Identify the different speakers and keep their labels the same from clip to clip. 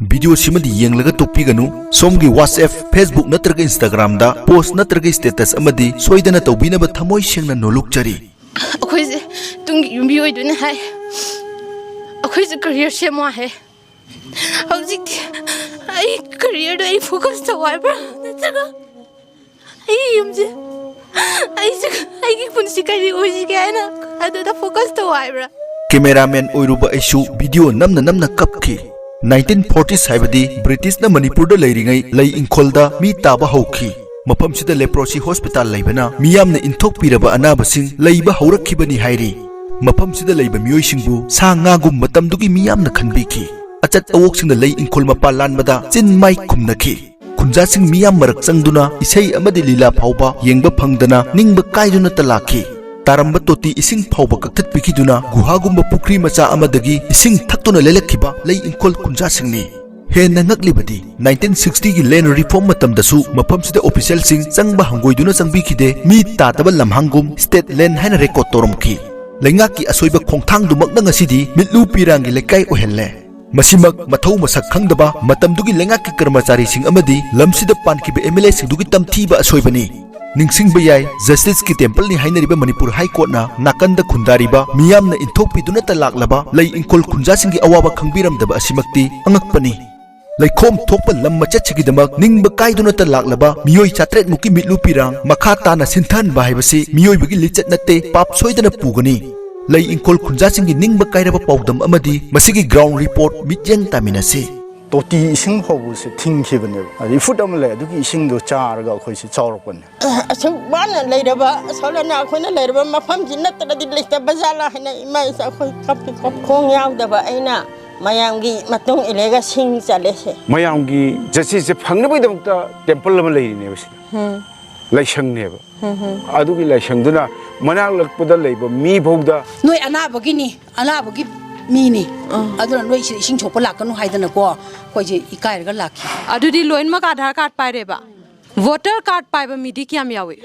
Speaker 1: video सिमदी येंगलगा टोपीगनु सोमगी WhatsApp Facebook नत्रगा Instagram दा post नत्रगा status अमदी सोइदना तौबिनबा थमोय सेंगना नोलुकचरी
Speaker 2: अखोइजे Tungi युम्बी ओइदुना हाय अखोइजे career सेमवा है हौजिक आई career दो आई फोकस तवाइब्रा नत्रगा आई युमजे आई की पुंसी करी ओइजी गायना अदुदा फोकस तवाइब्रा
Speaker 1: कैमरामैन ओइरुबा आइसु वीडियो नमना कपखी 1940s हाइबदी ब्रिटिश ना मणिपुर दा लेरिंगै लई-ingkhol दा मी ताबा हौखी मफम सिदा लेप्रोसी हॉस्पिटल लेबना मियामना इंथोक पिरबा अनाबसिंग लेबा हौरखिबनी हाइरी मफम सिदा लेबा मियोइसिंगबु सा ngaगुम मतमदुगी मियामना खनबिखी अचत अवोकसिंग लई-ingkhol मपा लानबदा चिन माइ खुमनखी खुंजासिंग मियाम मरक चंगदुना इसै अमदि लीला फावबा येंगबा फंगदना निंगबा काइदुना तलाखी तारंब तोती इसिंग फावबा कक्थत पिखिदुना गुहागुम्बा पुखरी मचा अमदगी इसिंग थक्तुना लेलखिबा लई-ingkhol खुंजासिंगनी हेन नंगकलिबदी 1960 की लैंड रिफॉर्म मतमदसु मफमसिदा ऑफिशियल सिंग चंगबा हंगोइदुना चंगबिखिदे मी तातबा लमहांगुम स्टेट लैंड हाइना रेकॉर्ड तोरमखी लैंगाकी असोइबा खोंथांगदुमकना ngasidi मिटलु पिरांगी लेकाई ओहेल्ले मसिमक मथौ मसक खंगदबा मतमदुगी लैंगाकी कर्मचारी सिंग अमदी लमसिदा पानखिबा एमएलए सिंगदुगी तमथीबा असोइबनी निंगसिंग बयाई जस्टिस की टेंपल नि हाइनरिबा मणिपुर हाई कोर्ट ना नाकंद खुंदारिबा मियामना इंथोकपिदुना तलाकलबा लई-ingkhol खुंजासिंगी अवाबा खंगबिरमदबा असिमक्ति अंगकपनी लैखोम थोकपा लम मचतसिगिदमक निंगबा काइदुना तलाकलबा मियोइ 4 मुकी मिटलु पिरांग मखा ताना सिंथन बाहाइबसि मियोइबगी लिचत नत्ते पाप सोइदना पुगनी लई-ingkhol खुंजासिंगी निंगबा काइरबा पाउदम अमदी मसिगी ग्राउंड रिपोर्ट मित्यंग तामिनसि
Speaker 3: तोती इसिंग फावबसे थिंखिबने अदि फुट अम ले दुगी इसिंग दो चारगा खोइसि चावरपन
Speaker 4: असु बाना लेरबा सोलना खोना लेरबा मफम जिन्नतदि लेस्ता बजाला हैना इमा इसा खोइ कप खोंग यावदबा ऐना मयांगी मतुंग इलेगा सिंग चलेसे
Speaker 5: मयांगी जस्टिस से फंगनबैदमता टेंपल अम लेरिने बसि लाइसंगनेबा अदुगी लाइसंगदुना मनाक लकपदा लेबा मी भौदा
Speaker 6: नोय अनाबगिनी अनाबगी मीनी अदुना नोय इसिंग छोप लाकनु हाइदना को कोइजे इकायरगा लाखी
Speaker 7: अदुदी लोइनमक आधार कार्ड पाइरेबा वोटर कार्ड पाइबा मिदी कियाम यावे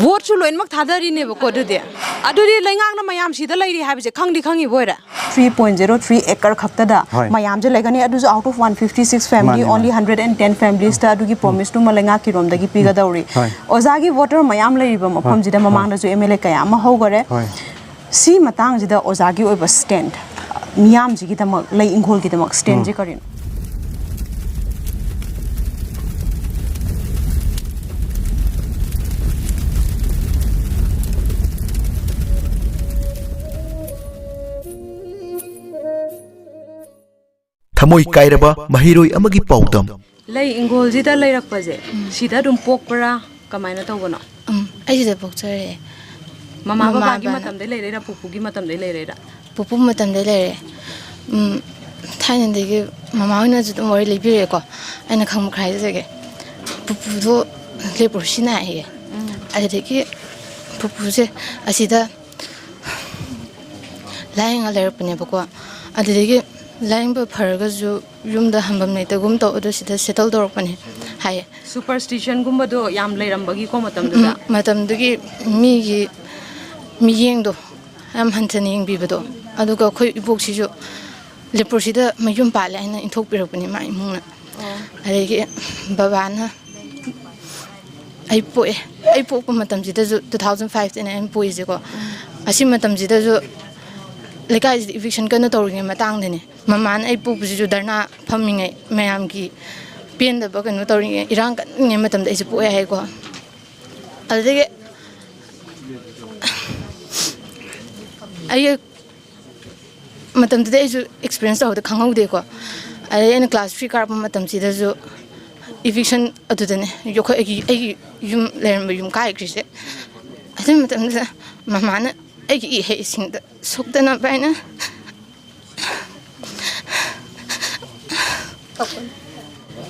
Speaker 7: वोट सु लोइनमक थादरिनेबको अदुदी लैंगांगना मयाम सिदा लैरि हाबिजे खंगी बोइरा
Speaker 8: 3.03 acre खप्तदा मयाम जे लेगनी अदुज out of 156 family only 110 families ता अदुगी प्रॉमिस टू मलंगा की रोमदगी पिगदौरी ओजागी वोटर मयाम लैरिबा मफम जिदा ममांगना जो एमएलए कया म होगरे सी मतंग जिदा ओजागी ओइबा स्टैंड मियाम जिगी दमक लई-ingkhol की दमक स्टैंड जे करिन
Speaker 1: थमोई काइरबा महिरोई अमगी पाउदम
Speaker 7: लई-ingkhol जिदा लैरकपजे सिदा दुम पोकपरा कमायना तौबनो
Speaker 2: अइजिदा पोकचरे
Speaker 7: ममा बाबागी मतमदे लेरेरा पुपुगी मतमदे लेरेरा
Speaker 2: पुपु मतमदे लेरे थाइनदेगी ममा होइना जुदु मोरि लेबिरेको आइना खंग खाइजेगे पुपुदो लेपुरसिना आइए अदेगी पुपुजे असिदा लाइंग लेरपनेबको अदेगी लाइंग फरगजु युमदा हंबम नेतगुम तो अदो सिदा सेटल दौरपने हाय
Speaker 7: सुपरस्टिशन गुम्बदो याम लेरंबगी को मतमदुगी
Speaker 2: मीगी मियेंगदो याम हंथन येंगबिबदो अदुगा खोइ इबोक्सिजु लेपुरसिदा मयुम पाले आइना इंथोक पिरकपने मा इमुंगना अरेगे बाबाना आई पोप मतमजिदाजु 2005 इन एम पोइजेको असि मतमजिदाजु लेकाइ इविक्शन कन तौरिङे मतांगदने ममान आई पोपजिजु दरना फमिङै मयामगी पेनदबा कनो तौरिङे इरांग कन्ने मतमदा इसे पोए हाइको अदगे आई मतमदे इजु एक्सपीरियंस होद खंगौदेको अरे इन क्लास 3 कारप मतमसिदाजु इविक्शन अदुदने योखो आई युम लेरम युम काइक्रिसे अदे मतमदा ममाना आई हे सिंग सुक्दना बाइना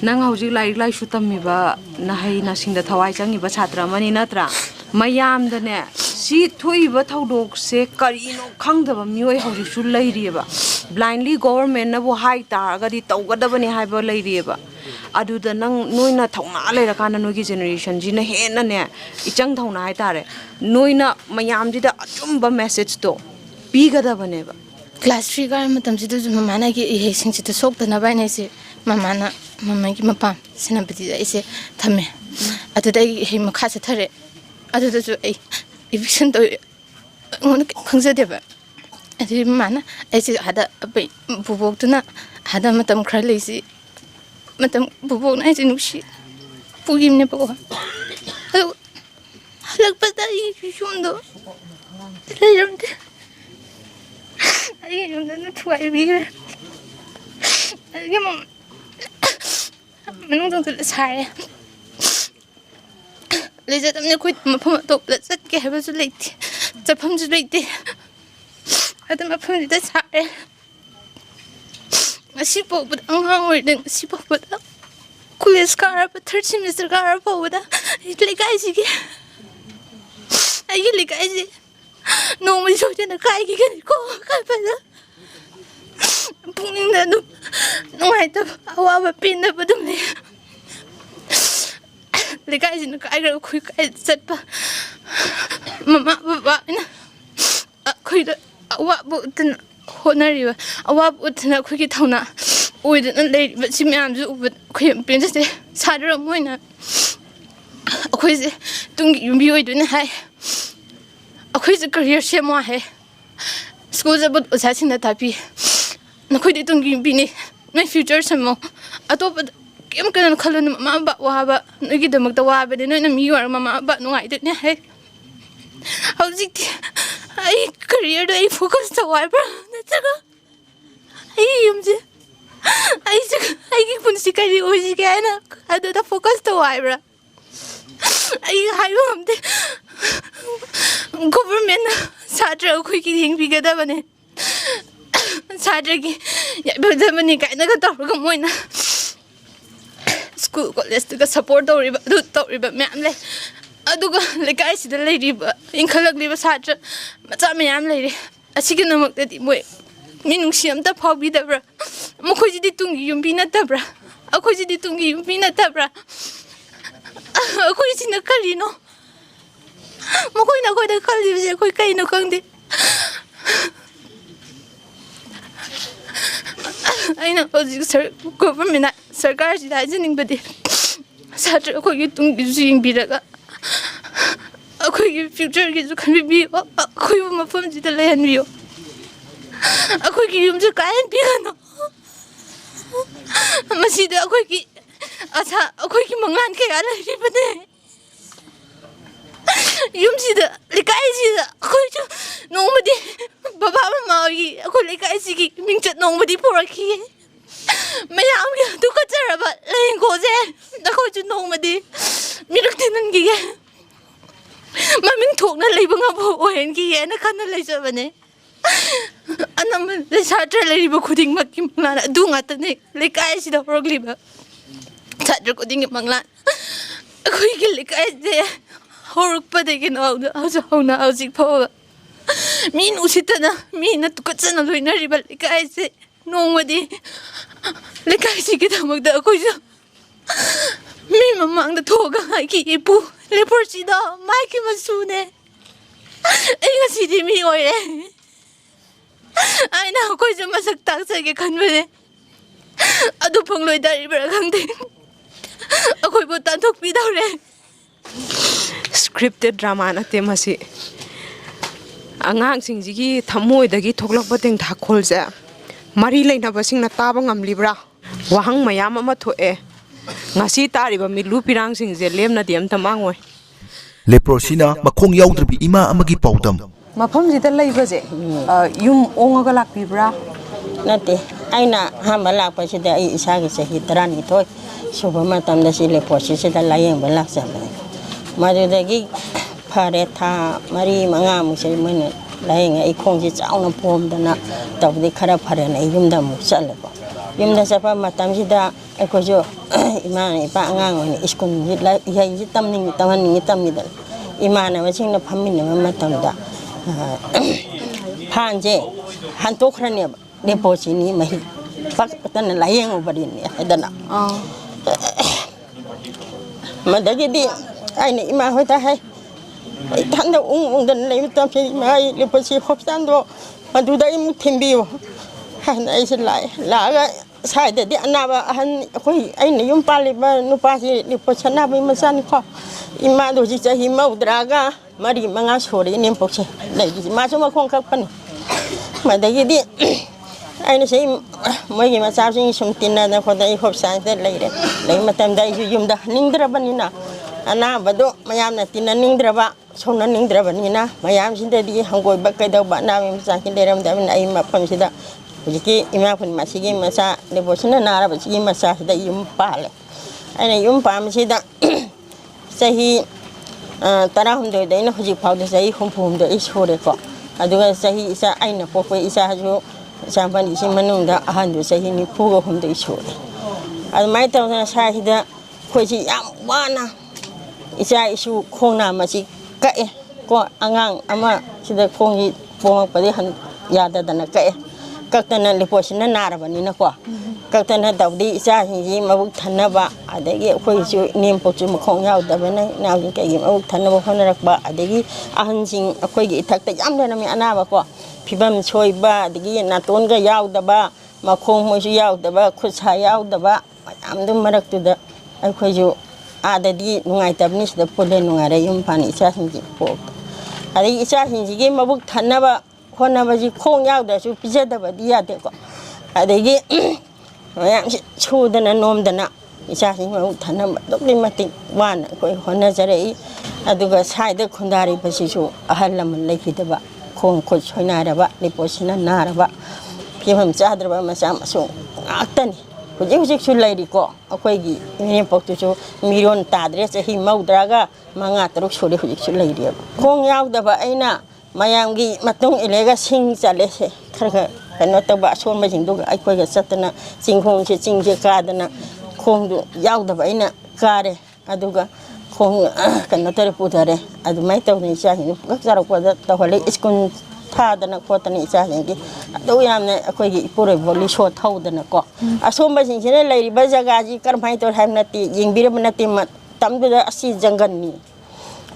Speaker 7: नंग हौजी लाइक लाइसु तम्मिबा नहै नसिंगदा थवाइ चंगिबा छात्र मनि नत्रा मयामदने सी थोइबा थौडोक से करिनो खंगदबा मियोइ हौजिसु लैरिएबा ब्लाइंडली गवर्नमेंट नबो हाइ तारगदि तौगदबनि हाइबा लैरिएबा अदुदा नंग नोइना थौना लेरकाना नोइगी जेनरेशन जिना हेनने इचंग थौना हाइ तारे नोइना मयाम जिदा अचुंबा मेसेज तो पीगदबनेबा
Speaker 2: class 3 ꯀꯥꯔ ꯃꯇꯝꯁꯤꯗꯁꯨ ꯃꯃꯥꯅ ꯑꯩꯒꯤ ꯏꯍꯩꯁꯤꯡꯁꯤꯗ ꯁꯣꯛꯇꯅꯕ ꯍꯥꯏꯅ ꯑꯩꯁꯦ ꯃꯃꯥꯅ ꯃꯃꯥꯒꯤ ꯃꯄꯥꯝ ꯁꯦꯅꯥꯄꯇꯤꯗ ꯑꯩꯁꯦ ꯊꯝꯃꯦ ꯑꯗꯨꯗ ꯑꯩꯒꯤ ꯏꯍꯩ ꯃꯈꯥ ꯆꯠꯊꯔꯦ ꯑꯗꯨꯗꯁꯨ ꯑꯩ eviction ꯇꯧꯏ ꯑꯩꯉꯣꯟꯗ ꯈꯪꯖꯗꯦꯕ ꯑꯗꯨꯒꯤ ꯃꯃꯥꯅ ꯑꯩꯁꯦ ꯑꯥꯗ ꯕꯨꯕꯣꯛꯇꯨꯅ ꯑꯥꯗ ꯃꯇꯝ ꯈꯔ ꯂꯩꯁꯤ ꯃꯇꯝ ꯕꯨꯕꯣꯛꯅ ꯑꯩꯁꯦ ꯅꯨꯡꯁꯤ ꯄꯨꯈꯤꯕꯅꯦꯕꯀꯣ ꯑꯗꯨ ꯍꯜꯂꯛꯄꯗ ꯑꯩꯒꯤ ꯌꯨꯝꯗꯣ ꯂꯩꯔꯝꯗꯦ ꯑꯩꯒꯤ ꯌꯨꯝꯗꯅ ꯊꯨꯒꯥꯏꯕꯤꯈ꯭ꯔꯦ ꯑꯗꯨꯒꯤ ꯃꯅꯨꯡ ꯆꯪꯁꯤꯜꯂ ꯁꯥꯔꯦ ꯂꯩꯖꯗꯕꯅꯤ ꯑꯩꯈꯣꯏ ꯃꯐꯝ ꯑꯇꯣꯞꯄꯗ ꯆꯠꯀꯦ ꯍꯥꯏꯕꯁꯨ ꯂꯩꯇꯦ ꯆꯠꯐꯝꯁꯨ ꯂꯩꯇꯦ ꯑꯗꯨ ꯃꯐꯝꯁꯤꯗ ꯁꯥꯔꯦ ꯉꯁꯤ ꯐꯥꯎꯕꯗ ꯑꯉꯥꯡ ꯑꯣꯏꯔꯤꯗ ꯉꯁꯤ ꯐꯥꯎꯕꯗ ꯀꯣꯂꯦꯖ ꯀꯥꯔꯕ 3rd semester ꯀꯥꯔꯕ ꯐꯥꯎꯕꯗ ꯂꯩꯀꯥꯏꯁꯤꯒꯤ ꯑꯩꯒꯤ ꯂꯩꯀꯥꯏꯁꯤ ꯅꯣꯡꯃꯗꯤ ꯁꯣꯏꯗꯅ ꯀꯥꯏꯈꯤꯒꯅꯤꯀꯣ ꯈꯟꯕꯗ ꯄꯨꯛꯅꯤꯡꯗ ꯑꯗꯨꯝ ꯅꯨꯡꯉꯥꯏꯇꯕ ꯑꯋꯥꯕ ꯄꯦꯟꯗꯕ ꯑꯗꯨꯝ ꯂꯩ ꯂꯩꯀꯥꯏꯁꯤꯅ ꯀꯥꯏꯈ꯭ꯔꯒ ꯑꯩꯈꯣꯏ ꯀꯥꯏꯗ ꯆꯠꯄ ꯃꯃꯥ ꯕꯕꯥꯅ ꯑꯩꯈꯣꯏꯗ ꯑꯋꯥꯕ ꯎꯠꯇꯅ ꯍꯣꯠꯅꯔꯤꯕ ꯑꯋꯥꯕ ꯎꯠꯇꯅ ꯑꯩꯈꯣꯏꯒꯤ ꯊꯧꯅꯥ ꯑꯣꯏꯗꯅ ꯂꯩꯔꯤꯕ ꯁꯤ ꯃꯌꯥꯝꯁꯨ ꯎꯕꯗ ꯑꯩꯈꯣꯏ ꯌꯥꯝ ꯄꯦꯟꯖꯗꯦ ꯁꯥꯇ꯭ꯔ ꯑꯃ ꯑꯣꯏꯅ ꯑꯩꯈꯣꯏꯁꯦ ꯇꯨꯡꯒꯤ ꯌꯨꯝꯕꯤ ꯑꯣꯏꯗꯣꯏꯅꯦ ꯍꯥꯏ ꯑꯩꯈꯣꯏꯁꯦ ꯀꯔꯤꯌꯔ ꯁꯦꯝꯃꯣ ꯍꯥꯏ ꯁ꯭ꯀꯨꯜ ꯆꯠꯄꯗ ꯑꯣꯖꯥꯁꯤꯡꯅ ꯇꯥꯛꯄꯤ ꯅꯈꯣꯏꯗꯤ ꯇꯨꯡꯒꯤ ꯌꯨꯝꯕꯤꯅꯤ ꯅꯣꯏ ꯐ꯭ꯌꯨꯆꯔ ꯁꯦꯝꯃꯣ ꯑꯇꯣꯞꯄꯗ ꯀꯩꯝ ꯀꯩꯅꯣ ꯈꯜꯂꯨꯅꯨ ꯃꯃꯥ ꯕꯕꯥ ꯋꯥꯕ ꯅꯣꯏꯒꯤꯗꯃꯛꯇ ꯋꯥꯕꯅꯦ ꯅꯣꯏꯅ ꯃꯤ ꯑꯣꯏꯔꯒ ꯃꯃꯥ ꯕꯕꯥ ꯅꯨꯡꯉꯥꯏꯗꯣꯏꯅꯦ ꯍꯥꯏ ꯍꯧꯖꯤꯛꯇꯤ ꯑꯩ ꯀꯔꯤꯌꯔꯗ ꯑꯩ ꯐꯣꯀꯁ ꯇꯧ ꯍꯥꯏꯕ꯭ꯔꯥ ꯅꯠꯇ꯭ꯔꯒ ꯑꯩꯒꯤ ꯌꯨꯝꯁꯦ ꯑꯩꯁꯦ ꯑꯩꯒꯤ ꯄꯨꯟꯁꯤ ꯀꯔꯤ ꯑꯣꯏꯁꯤꯒꯦ ꯍꯥꯏꯅ ꯑꯗꯨꯗ ꯐꯣꯀꯁ ꯇꯧ ꯍꯥꯏꯕ꯭ꯔꯥ ꯑꯩ ꯍꯥꯏꯕ ꯉꯝꯗꯦ ꯒꯣꯚꯔꯟꯃꯦꯟꯠꯅ ꯁꯥꯇ꯭ꯔ ꯑꯩꯈꯣꯏꯒꯤ ꯌꯦꯡꯕꯤꯒꯗꯕꯅꯦ ꯁꯥꯇ꯭ꯔꯒꯤ ꯌꯥꯏꯐꯖꯕꯅꯤ ꯀꯥꯏꯅꯒ ꯇꯧꯔꯒ ꯃꯣꯏꯅ ꯁ꯭ꯀꯨꯜ ꯀꯣꯂꯦꯖꯇꯒ ꯁꯞꯄꯣꯔꯠ ꯇꯧꯔꯤꯕ ꯑꯗꯨ ꯇꯧꯔꯤꯕ ꯃꯌꯥꯝ ꯂꯩ ꯑꯗꯨꯒ ꯂꯩꯀꯥꯏꯁꯤꯗ ꯂꯩꯔꯤꯕ ꯏꯟꯈꯠꯂꯛꯂꯤꯕ ꯁꯥꯇ꯭ꯔ ꯃꯆꯥ ꯃꯌꯥꯝ ꯂꯩꯔꯤ ꯑꯁꯤꯒꯤꯗꯃꯛꯇꯗꯤ ꯃꯣꯏ ꯃꯤꯅꯨꯡꯁꯤ ꯑꯝꯇ ꯐꯥꯎꯕꯤꯗꯕ꯭ꯔꯥ ꯃꯈꯣꯏꯁꯤꯗꯤ ꯇꯨꯡꯒꯤ ꯌꯨꯝꯕꯤ ꯅꯠꯇꯕ꯭ꯔꯥ ꯑꯩꯈꯣꯏꯁꯤꯗꯤ ꯇꯨꯡꯒꯤ ꯌꯨꯝꯕꯤ ꯅꯠꯇꯕ꯭ꯔꯥ ꯑꯩꯈꯣꯏꯁꯤꯅ ꯀꯔꯤꯅꯣ ꯃꯈꯣꯏꯅ ꯑꯩꯈꯣꯏꯗ ꯈꯜꯂꯤꯕꯁꯦ ꯑꯩꯈꯣꯏ ꯀꯩꯅꯣ ꯈꯪꯗꯦ ꯑꯩꯅ ꯍꯧꯖꯤꯛ ꯒꯣꯚꯔꯟꯃꯦꯟꯠ ꯁꯔꯀꯥꯔꯁꯤꯗ ꯍꯥꯏꯖꯅꯤꯡꯕꯗꯤ ꯁꯥꯇ꯭ꯔ ꯑꯩꯈꯣꯏꯒꯤ ꯇꯨꯡꯒꯤꯁꯨ ꯌꯦꯡꯕꯤꯔꯒ ꯑꯩꯈꯣꯏꯒꯤ ꯐ꯭ꯌꯨꯆꯔꯒꯤꯁꯨ ꯈꯟꯕꯤꯌꯨ ꯑꯩꯈꯣꯏꯕꯨ ꯃꯐꯝꯁꯤꯗ ꯂꯩꯍꯟꯕꯤꯌꯨ ꯑꯩꯈꯣꯏꯒꯤ ꯌꯨꯝꯁꯨ ꯀꯥꯏꯍꯟꯕꯤꯒꯅꯨ ꯃꯁꯤꯗ ꯑꯩꯈꯣꯏꯒꯤ ꯑꯁꯥ ꯑꯩꯈꯣꯏꯒꯤ ꯃꯉꯥꯟ ꯀꯌꯥ ꯂꯩꯔꯤꯕꯅꯦ ꯌꯨꯝꯁꯤꯗ ꯂꯩꯀꯥꯏꯁꯤꯗ ꯑꯩꯈꯣꯏꯁꯨ ꯅꯣꯡꯃꯗꯤ ꯕꯕꯥ ꯃꯃꯥꯒꯤ ꯑꯩꯈꯣꯏ ꯂꯩꯀꯥꯏꯁꯤꯒꯤ ꯃꯤꯡꯆꯠ ꯅꯣꯡꯃꯗꯤ ꯄꯨꯔꯛꯈꯤꯌꯦ ꯃꯌꯥꯝꯒꯤ ꯇꯨꯀꯠꯆꯔꯕ ꯂꯩꯏꯪꯈꯣꯜꯁꯦ ꯑꯩꯈꯣꯏꯁꯨ ꯅꯣꯡꯃꯗꯤ ꯃꯤꯔꯛ ꯇꯤꯟꯍꯟꯈꯤꯒꯦ ꯃꯃꯤꯡ ꯊꯣꯛꯅ ꯂꯩꯕ ꯉꯝꯕ ꯑꯣꯏꯍꯟꯈꯤꯒꯦꯅ ꯈꯟꯅ ꯂꯩꯖꯕꯅꯦ ꯑꯅꯝꯕ ꯁꯥꯇ꯭ꯔ ꯂꯩꯔꯤꯕ ꯈꯨꯗꯤꯡꯃꯛꯀꯤ ꯃꯪꯂꯥꯟ ꯑꯗꯨ ꯉꯥꯛꯇꯅꯦ ꯂꯩꯀꯥꯏꯁꯤꯗ ꯍꯧꯔꯛꯂꯤꯕ ꯁꯥꯇ꯭ꯔ ꯈꯨꯗꯤꯡꯒꯤ ꯃꯪꯂꯥꯟ ꯑꯩꯈꯣꯏꯒꯤ ꯂꯩꯀꯥꯏꯁꯦ ꯍꯧꯔꯛꯄꯗꯒꯤꯅ ꯍꯧꯅ ꯍꯧꯖꯤꯛ ꯐꯥꯎꯕ ꯃꯤꯅ ꯎꯁꯤꯠꯇꯅ ꯃꯤꯅ ꯇꯨꯀꯠꯆꯅ ꯂꯣꯏꯅꯔꯤꯕ ꯂꯩꯀꯥꯏꯁꯦ ꯅꯣꯡꯃꯗꯤ ꯂꯩꯀꯥꯏꯁꯤꯒꯤꯗꯃꯛꯇ ꯑꯩꯈꯣꯏꯁꯨ ꯃꯤ ꯃꯃꯥꯡꯗ ꯊꯣꯛꯑꯒ ꯑꯩꯒꯤ ꯏꯄꯨ ꯂꯦꯄꯔꯁꯤꯗ ꯃꯥꯒꯤ ꯃꯁꯨꯅꯦ ꯑꯩ ꯉꯁꯤꯗꯤ ꯃꯤ ꯑꯣꯏꯔꯦ ꯑꯩꯅ ꯑꯩꯈꯣꯏꯁꯨ ꯃꯁꯛ ꯇꯥꯛꯆꯒꯦ ꯈꯟꯕꯅꯦ ꯑꯗꯨ ꯐꯪꯂꯣꯏꯗꯧꯔꯤꯕ꯭ꯔꯥ ꯈꯪꯗꯦ ꯑꯩꯈꯣꯏꯕꯨ ꯇꯥꯟꯊꯣꯛꯄꯤꯗꯧꯔꯦ
Speaker 7: ꯁ꯭ꯀ꯭ꯔꯤꯞꯇꯦꯠ ꯗ꯭ꯔꯃꯥ ꯅꯠꯇꯦ ꯃꯁꯤ ꯑꯉꯥꯡꯁꯤꯡꯁꯤꯒꯤ ꯊꯃꯣꯏꯗꯒꯤ ꯊꯣꯛꯂꯛꯄ ꯇꯦꯡꯊꯥꯈꯣꯜꯁꯦ ꯃꯔꯤ ꯂꯩꯅꯕꯁꯤꯡꯅ ꯇꯥꯕ ꯉꯝꯂꯤꯕ꯭ꯔꯥ ꯋꯥꯍꯪ ꯃꯌꯥꯝ ꯑꯃ ꯊꯣꯛꯑꯦ ꯉꯁꯤ ꯇꯥꯔꯤꯕ ꯃꯤꯠꯂꯨ ꯄꯤꯔꯥꯡꯁꯤꯡꯁꯦ ꯂꯦꯝꯅꯗꯤ ꯑꯝꯇ ꯃꯥꯡꯉꯣꯏ
Speaker 1: ꯂꯦꯄ꯭ꯔꯣꯁꯤꯅ ꯃꯈꯣꯡ ꯌꯥꯎꯗ꯭ꯔꯕꯤ ꯏꯃꯥ ꯑꯃꯒꯤ ꯄꯥꯎꯗꯝ
Speaker 8: ꯃꯐꯝꯁꯤꯗ ꯂꯩꯕꯁꯦ ꯌꯨꯝ ꯑꯣꯡꯉꯒ ꯂꯥꯛꯄꯤꯕ꯭ꯔꯥ
Speaker 4: ꯅꯠꯇꯦ ꯑꯩꯅ ꯑꯍꯥꯟꯕ ꯂꯥꯛꯄꯁꯤꯗ ꯑꯩ ꯏꯁꯥꯒꯤ ꯆꯍꯤ 12 ꯁꯨꯕ ꯃꯇꯝꯗ ꯁꯤ ꯂꯦꯄ꯭ꯔꯣꯁꯤꯁꯤꯗ ꯂꯥꯌꯦꯡꯕ ꯂꯥꯛꯆꯕꯅꯦ ꯃꯗꯨꯗꯒꯤ ꯐꯔꯦ ꯊꯥ 4-5ꯃꯨꯛꯁꯦ ꯃꯣꯏꯅ ꯂꯥꯌꯦꯡꯉꯦ ꯑꯩ ꯈꯣꯡꯁꯦ ꯆꯥꯎꯅ ꯄꯣꯝꯗꯅ ꯇꯧꯕꯗꯤ ꯈꯔ ꯐꯔꯦꯅ ꯑꯩ ꯌꯨꯝꯗ ꯑꯃꯨꯛ ꯆꯠꯂꯦꯀꯣ ꯌꯨꯝꯗ ꯆꯠꯄ ꯃꯇꯝꯁꯤꯗ ꯑꯩꯈꯣꯏꯁꯨ ꯏꯃꯥꯅ ꯏꯄꯥ ꯑꯉꯥꯡ ꯑꯣꯏꯅ ꯁ꯭ꯀꯨꯜꯁꯤ ꯏꯍꯩꯁꯤ ꯇꯝꯍꯟꯅꯤꯡꯉꯤ ꯇꯝꯃꯤꯗꯅ ꯏꯃꯥꯟꯅꯕꯁꯤꯡꯅ ꯐꯝꯃꯤꯟꯅꯕ ꯃꯇꯝꯗ ꯐꯥꯟꯁꯦ ꯍꯟꯇꯣꯛꯈ꯭ꯔꯅꯦꯕ ꯂꯦꯄ꯭ꯔꯣꯁꯤꯅꯤ ꯃꯍꯤꯛ ꯄꯛꯇꯅ ꯂꯥꯌꯦꯡꯉꯨꯕꯅꯤ ꯍꯥꯏꯗꯅ ꯃꯗꯒꯤꯗꯤ ꯑꯩꯅ ꯏꯃꯥ ꯍꯣꯏꯗ ꯍꯥꯏ ꯏꯊꯟꯗ ꯎꯪꯗꯅ ꯂꯩꯕ ꯃꯇꯝꯁꯤ ꯏꯃꯥ ꯑꯩ leprosy ꯍꯣꯁꯄꯤꯇꯥꯜꯗꯣ มาดูได้มุทิมบิวให้ไอ้สิไหลหลาก็ใช่แต่ที่อันนั้นว่าอันคุยไอ้นี่ยุ่งปาลิบานุปาสิลิปชนะไปมาสันข้ออิมาดูจิจะหิมาอุดรากามารีมังอาโชรีนิมปกเชเลยจิมาชมาคงคับปันมาได้ยี่ดิไอ้นี่ใช่เมื่อกี้มาทราบสิ่งสมตินะคนได้ขบสารเสร็จเลยมาทำได้ยุ่มได้นิ่งดระบันนี่นะอันนั้นบัดมายามนั่นตินนิ่งดระบะชนนั่นนิ่งดระบันนี่นะมายามสิ่งที่ฮังโกยบักไก่ดาวบ้านน้ำมีภาษาคิดเดิมแต่มันไอ้มาพันสิดาjadi imam pun masih gini masa devotion nara masih gini masa sudah yumpal, ini yumpal masih dah sahih tanah hundu dah ini hujung paudu sahih hundu ishore kok, aduga sahih isa aina popo isa haju sampai di sini menung dah handu sahih ni pugo hundu ishore, adu mai tahu sahih dah kuci yang mana isa isu kona masih kaya kok angang ama sudah kongi pong pada han ya dah dana kaya các tên là Superstition nara bani na kwa các tên là đầu đi xa gì mà bút thành na ba ở đây cái khơi chịu niệm phật chịu mà không nhau tại bên này nào những cái gì mà bút thành na ba không được ba ở đây cái anh sinh khơi cái thật tại âm đây là mình anh ba kwa phi băm chơi ba đây cái na tôn cái nhau da ba mà không mới nhau da ba khơi sai nhau da ba âm đó mà được từ đó anh khơi chịu ở đây đi ngày tập ní sẽ phun lên ngày đây yếm phani xa sinh gì phô ở đây xa sinh gì mà bút thành na baคนนั้นว่าคงยาวแต่ชูพิเศษแต่ว่าดีแต่ก็อะไรกี้ชูดันนมดันน่ะอิจฉาสิมาทันน่ะต้องได้มาติว่านคนนั้นจะได้อะดูก็ใช่แต่คนดาริภาษีชูอาหารละมันเลยคิดว่าคงคนช่วยนาระบะในโพสต์นั้นนาระบะพี่ผมจะหาระบะมาสามส่งอักตันคุณยิ่งชิชุเลยดีก็เอาคุยกี่มีพวกตัวชูมีรอนตาเดรสหิมาวดรากะมังอาตรุกชูเลยคุณยิ่งชุเลยดีคงยาวแต่ว่าไอ้น่ะมายังกี่มาตรงอิเลก็สิ่งจะเละเสค่ะแต่นตัวบ้าชวนมาถึงดูไอ้คุยกับสัตว์น่ะสิ่งคงจะสิ่งจะกาดน่ะคงดูยาวแต่ว่าไอ้น่ะกาเดอะดูก็คงกันนตัวพูดอะไรอะดูไม่ตัวนี้ใช่ไหมก็จะรู้ว่าตัวเขาเลยอิสกุนท่าดันก็ตัวนี้ใช่ไหมกี่ดูยามเนี่ยคุยกี่พูดบริสุทธิ์เท่าดันก็อาชวนมาถึงที่นี่เลยบ้านจักรจีการไม่ตัวทำนาทียิงบินมันนาทีมาตั้มดูได้สิจังกันนี่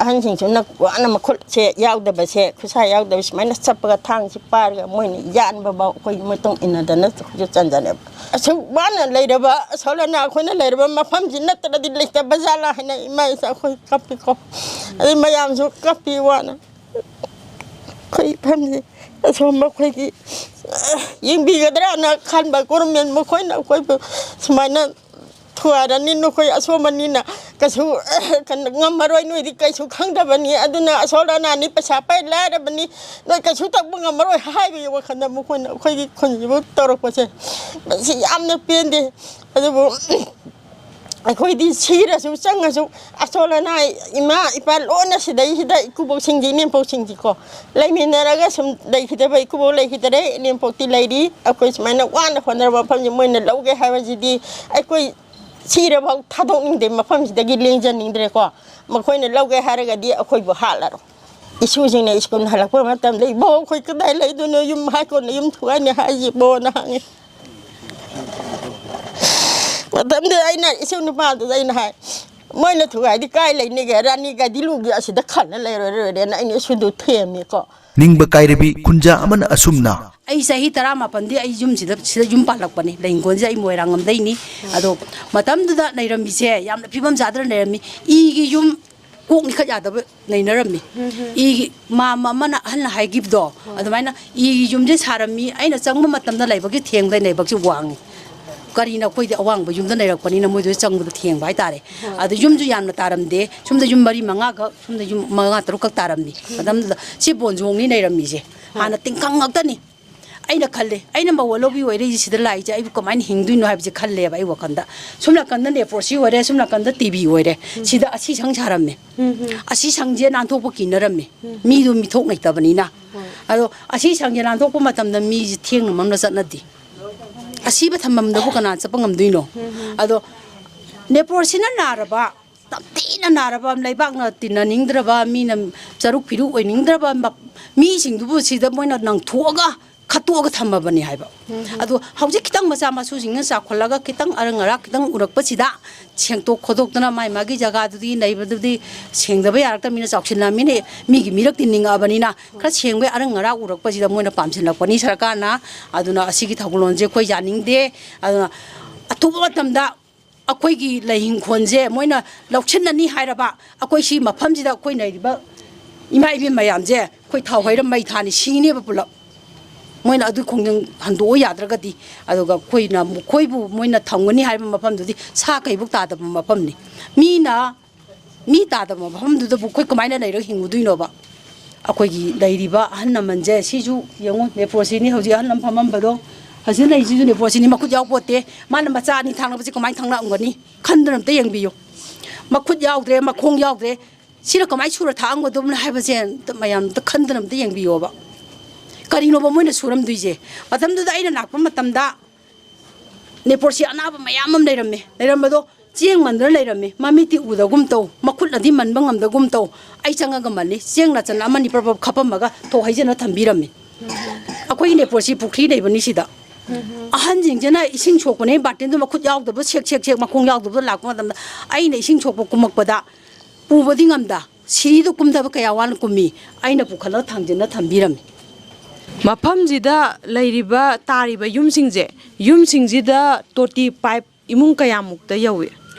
Speaker 4: อันสิ่งที่นักว่าอันนั้นมาคุยเสียยาวเดบเสียคุยใช้ยาวเดบไม่นับสับกระทั่งสิปาร์กมวยนี่ยานเบาๆคุยไม่ต้องอินนันนั้นคุยจันจันเนี่ยช่วงบ้านอะไรเดบะสาวนาคนนั้นเลยเดบมาพัมจินนัตระดิเล็กแต่บ้านละให้ในไม่สักคุยกับพี่ก็อะไรมายามสุกับพี่ว่านะคุยพัมจิชมมาคุยกี่ยิงบีกันได้นะขันบากรมีนมาคุยนะคุยสมัยนั้นทัวร์นั้นนี่นุคุยอาชวมันนี่นะกระชูกันงามมารวยนุ่ยที่กระชูข้างดับนี้อดุนะอาชวนานานี่ประชาไปแล้วดับนี้นุ่ยกระชูตักบังงามมารวยให้ไปอยู่ว่าขันดับมุขคนคุยคนอยู่ตลกว่าเช่บัดสิยามเนี่ยเปลี่ยนดิอาจจะบอกไอ้คุยดีชีระชูจังอาชูอาชวนาอิมาอิปาโลน่ะสิได้กูบอกสิ่งที่เนี่ยบอกสิ่งที่ก็เลยมีนาก็สมได้คิดไปกูบอกเลยคิดได้เนี่ยบอกที่เลยดีเอาคุยสมัยนั้นว่านะคนเราบอกพันยังไม่เนี่ยเราแค่ให้ว่าจีดีไอ้คุยชีระบอกถ้าต้องนิ่งเดี๋ยวมาพัมสิตะกี้เลี้ยงจันนิ่งเดี๋ยวก็มาคุยเนี่ยเราแค่หาเรื่องเดียวคุยบ่หาแล้วอิชูจริงเนี่ยอิสกุลหาลักเพื่อมาทำเลยบอกคุยก็ได้เลยตัวเนี่ยยุ่มหาคนเนี่ยยุ่มถั่วเนี่ยหาจีบนะฮะเนี่ยมาทำได้ไอ้นั่นอิชูนี่มาตัวไอ้นั่นเมื่อเนี่ยถั่วไอ้ที่ใกล้เลยนี่แกร้านนี้แกที่ลูกเนี่ยสิตะขันอะไรเรื่อยๆเดี๋ยวไอ้เนี่ยชุดดูเทียมเนี่ยก็
Speaker 1: นิ่งบกายระบีคุณจะมันอสุมนา
Speaker 6: ไอ้สาเหตุตรามาปันที่ไอ้ยุ่มสิได้ยุ่มปาลักปนี่เลยคนจะไอ้มวยรังงได้นี่อะดูมาทำดูได้ในรำมีเสียยามพี่บัมจัดในรำมีอีกยุ่มกุ๊กนี่ขยันแต่ในรำมีอีมามันหันหายกิบดออะทำไมนะอียุ่มจะชารำมีไอ้น่ะจังมันมาทำอะไรบักที่เทียงได้ในบักที่วางก็ดีนะคุยเดี๋ยววางไปยุ่มได้ในรำปนี่นะมวยด้วยจังมันเทียงไว้ตาเลยอะดูยุ่มจะยามมาตารำเดชุ่มจะยุ่มบริมังอ่ะก็ชุ่มจะยุ่มมังอ่ะตรุกตารำนี่มาทำดูชีบวนจงนี่ในรำมีเสียหาหน้าติงกังอักตันนี่ไอ้นักขันเลยไอ้นั่นบอกว่าโลบิวไอ้เรื่องสิเดลัยจะไอ้ก็มันหิงดุยน้อยไปจะขันเลยไอ้ว่ากันดะสมหลักกันนั่นเนี่ยโปรซีไว้เลยสมหลักกันนั่นทีวีไว้เลยสิเดอาชีช่างชาร์มอาชีช่างเจนันทุกพวกกินนรมมีดูมีทุกในตะวันนี้นะอาชีช่างเจนันทุกพวกมาทำนั้นมีเที่ยงมันน่าจะนั่นดีอาชีพทำมันดูพวกนั้นจะปังงดุยโน่เนี่ยโปรซีนั่นนาระบะตัดตีนั่นนาระบะในบ้านน่ะตีนั่นนิ่งดระบะมีนั่นจารุกพิรุไอ้นิ่งดระบะแบบมีสิ่งที่พูดสิเดมวยนั่นนั่งทั่วก็ ꯈꯠꯇꯣꯛꯑꯒ ꯊꯝꯃꯕꯅꯤ ꯍꯥꯏꯕ ꯑꯗꯣ ꯍꯧꯖꯤꯛ ꯈꯤꯇꯪ ꯃꯆꯥ ꯃꯁꯨꯁꯤꯡꯅ ꯆꯥꯎꯈꯠꯂꯒ ꯈꯤꯇꯪ ꯑꯔꯪ ꯑꯔꯥꯛ ꯈꯤꯇꯪ ꯎꯔꯛꯄꯁꯤꯗ ꯁꯦꯡꯇꯣꯛ ꯈꯣꯠꯇꯣꯛꯇꯅ ꯃꯥꯒꯤ ꯖꯒꯥꯗꯨꯗꯤ ꯂꯩꯕꯗꯨꯗꯤ ꯁꯦꯡꯗꯕ ꯌꯥꯔꯛꯇꯕꯅꯤꯅ ꯆꯥꯎꯁꯤꯜꯂꯝꯃꯤꯅ ꯃꯤꯒꯤ ꯃꯤꯔꯛꯇꯤ ꯅꯤꯡꯉꯛꯑꯕꯅꯤꯅ ꯈꯔ ꯁꯦꯡꯕ ꯑꯔꯪ ꯑꯔꯥꯛ ꯎꯔꯛꯄꯁꯤꯗ ꯃꯣꯏꯅ ꯄꯥꯝꯁꯤꯜꯂꯛꯄꯅꯤ ꯁꯔꯀꯥꯔꯅ ꯑꯗꯨꯅ ꯑꯁꯤꯒꯤ ꯊꯧꯒꯜꯂꯣꯟꯁꯦ ꯑꯩꯈꯣꯏ ꯌꯥꯅꯤꯡꯗꯦ ꯑꯗꯨꯅ ꯑꯊꯨꯕ ꯃꯇꯝꯗ ꯑꯩꯈꯣꯏꯒꯤ ꯂꯩ-ꯏꯪꯈꯣꯜꯁꯦ ꯃꯣꯏꯅ ꯂꯧꯁꯤꯟꯅꯅꯤ ꯍꯥꯏꯔꯕ ꯑꯩꯈꯣꯏ ꯁꯤ ꯃꯐꯝꯁꯤꯗ ꯑꯩꯈꯣꯏ ꯂꯩꯔꯤꯕ ꯏꯃꯥ ꯏꯕꯦꯟ ꯃꯌꯥꯝꯁꯦ ꯑꯩꯈꯣꯏ ꯊꯥꯎ ꯍꯩꯔ ꯃꯩ ꯊꯥꯅꯤ ꯁꯤꯅꯦꯕ ꯄꯨꯂꯞ ꯃꯣꯏꯅ ꯑꯗꯨ ꯈꯣꯡꯖꯪ ꯍꯟꯗꯣꯛꯑ ꯌꯥꯗ꯭ꯔꯒꯗꯤ ꯑꯗꯨꯒ ꯑꯩꯈꯣꯏꯅ ꯃꯈꯣꯏꯕꯨ ꯃꯣꯏꯅ ꯊꯝꯒꯅꯤ ꯍꯥꯏꯕ ꯃꯐꯝꯗꯨꯗꯤ ꯁꯥ ꯀꯩꯕꯨ ꯇꯥꯗꯕ ꯃꯐꯝꯅꯤ ꯃꯤ ꯇꯥꯗꯕ ꯃꯐꯝꯗꯨꯗꯕꯨ ꯑꯩꯈꯣꯏ ꯀꯃꯥꯏꯅ ꯂꯩꯔꯒ ꯍꯤꯡꯉꯨꯗꯣꯏꯅꯣꯕ ꯑꯩꯈꯣꯏꯒꯤ ꯂꯩꯔꯤꯕ ꯑꯍꯜ ꯂꯃꯟꯁꯦ ꯁꯤꯁꯨ ꯌꯦꯡꯉꯨ ꯅꯦꯄ꯭ꯔꯣꯁꯤꯅꯤ ꯍꯧꯖꯤꯛ ꯑꯍꯜ ꯂꯃꯟ ꯐꯝꯃꯝꯕꯗꯣ ꯍꯧꯖꯤꯛ ꯂꯩꯔꯤꯁꯤꯁꯨ ꯅꯦꯄ꯭ꯔꯣꯁꯤꯅꯤ ꯃꯈꯨꯠ ꯌꯥꯎꯄꯣꯠꯇꯦ ꯃꯥꯅ ꯃꯆꯥ ꯑꯅꯤ ꯊꯥꯡꯅꯕꯁꯤ ꯀꯃꯥꯏꯅ ꯊꯥꯡꯅꯑꯝꯒꯅꯤ ꯈꯟꯗꯅ ꯑꯝꯇ ꯌꯦꯡꯕꯤꯌꯨ ꯃꯈꯨꯠ ꯌꯥꯎꯗ꯭ꯔꯦ ꯃꯈꯣꯡ ꯌꯥꯎꯗ꯭ꯔꯦ ꯁꯤꯅ ꯀꯃꯥꯏꯅ ꯁꯨꯔ ꯊꯥꯛꯑꯝꯒꯗꯕꯅꯣ ꯍꯥꯏꯕꯁꯦ ꯃꯌꯥꯝ ꯑꯝꯇ ꯈꯟꯗꯅ ꯑꯝꯇ ꯌꯦꯡꯕꯤꯌꯣꯕ ꯀꯔꯤꯅꯣꯕ ꯃꯣꯏꯅ ꯁꯨꯔꯝꯗꯣꯏꯁꯦ ꯃꯇꯝꯗꯨꯗ ꯑꯩꯅ ꯂꯥꯛꯄ ꯃꯇꯝꯗ ꯅꯦꯄ꯭ꯔꯣꯁꯤ ꯑꯅꯥꯕ ꯃꯌꯥꯝ ꯑꯃ ꯂꯩꯔꯝꯕꯗꯣ ꯆꯦꯡ ꯃꯟꯗꯅ ꯂꯩꯔꯝꯃꯤ ꯃꯃꯤꯠꯇꯤ ꯎꯗꯒꯨꯝ ꯇꯧ ꯃꯈꯨꯠꯅꯗꯤ ꯃꯟꯕ ꯉꯝꯗꯒꯨꯝ ꯇꯧ ꯑꯩ ꯆꯪꯉꯒ ꯃꯜꯂꯤ ꯆꯦꯡ ꯅꯥꯆꯟ ꯑꯃꯅꯤ ꯄ꯭ꯔꯄ ꯈꯞꯄꯝꯃꯒ ꯊꯣꯛ ꯍꯩꯖꯅ ꯊꯝꯕꯤꯔꯝꯃꯤ ꯑꯩꯈꯣꯏꯒꯤ ꯅꯦꯄ꯭ꯔꯣꯁꯤ ꯄꯨꯈ꯭ꯔꯤ ꯂꯩꯕꯅꯤ ꯁꯤꯗ ꯑꯍꯟꯁꯤꯡꯁꯤꯅ ꯏꯁꯤꯡ ꯁꯣꯛꯄꯅꯦ ꯕꯥꯔꯇꯤꯟꯗꯨ ꯃꯈꯨꯠ ꯌꯥꯎꯗꯕ ꯁꯦꯛ ꯃꯈꯣꯡ ꯌꯥꯎꯗꯕꯗ ꯂꯥꯛꯄ ꯃꯇꯝꯗ ꯑꯩꯅ ꯏꯁꯤꯡ ꯁꯣꯛꯄ ꯀꯨꯝꯃꯛꯄꯗ ꯄꯨꯕꯗꯤ ꯉꯝꯗ ꯁꯤꯔꯤꯗꯨ ꯀꯨꯝꯗꯕ ꯀꯌꯥ ꯋꯥꯅ ꯀꯨꯝꯃꯤ ꯑꯩꯅ ꯄꯨꯈꯠꯂꯒ ꯊꯥꯡꯖꯤꯟꯅ ꯊꯝꯕꯤꯔꯝꯃꯤ
Speaker 7: ꯃꯐꯝꯁꯤꯗ ꯂꯩꯔꯤꯕ ꯇꯥꯔꯤꯕ ꯌꯨꯝꯁꯤꯡꯁꯤꯗ ꯇꯣꯇꯤ ꯄꯥꯏꯞ ꯏꯃꯨꯡ ꯀꯌꯥꯃꯨꯛꯇ ꯌꯧꯏ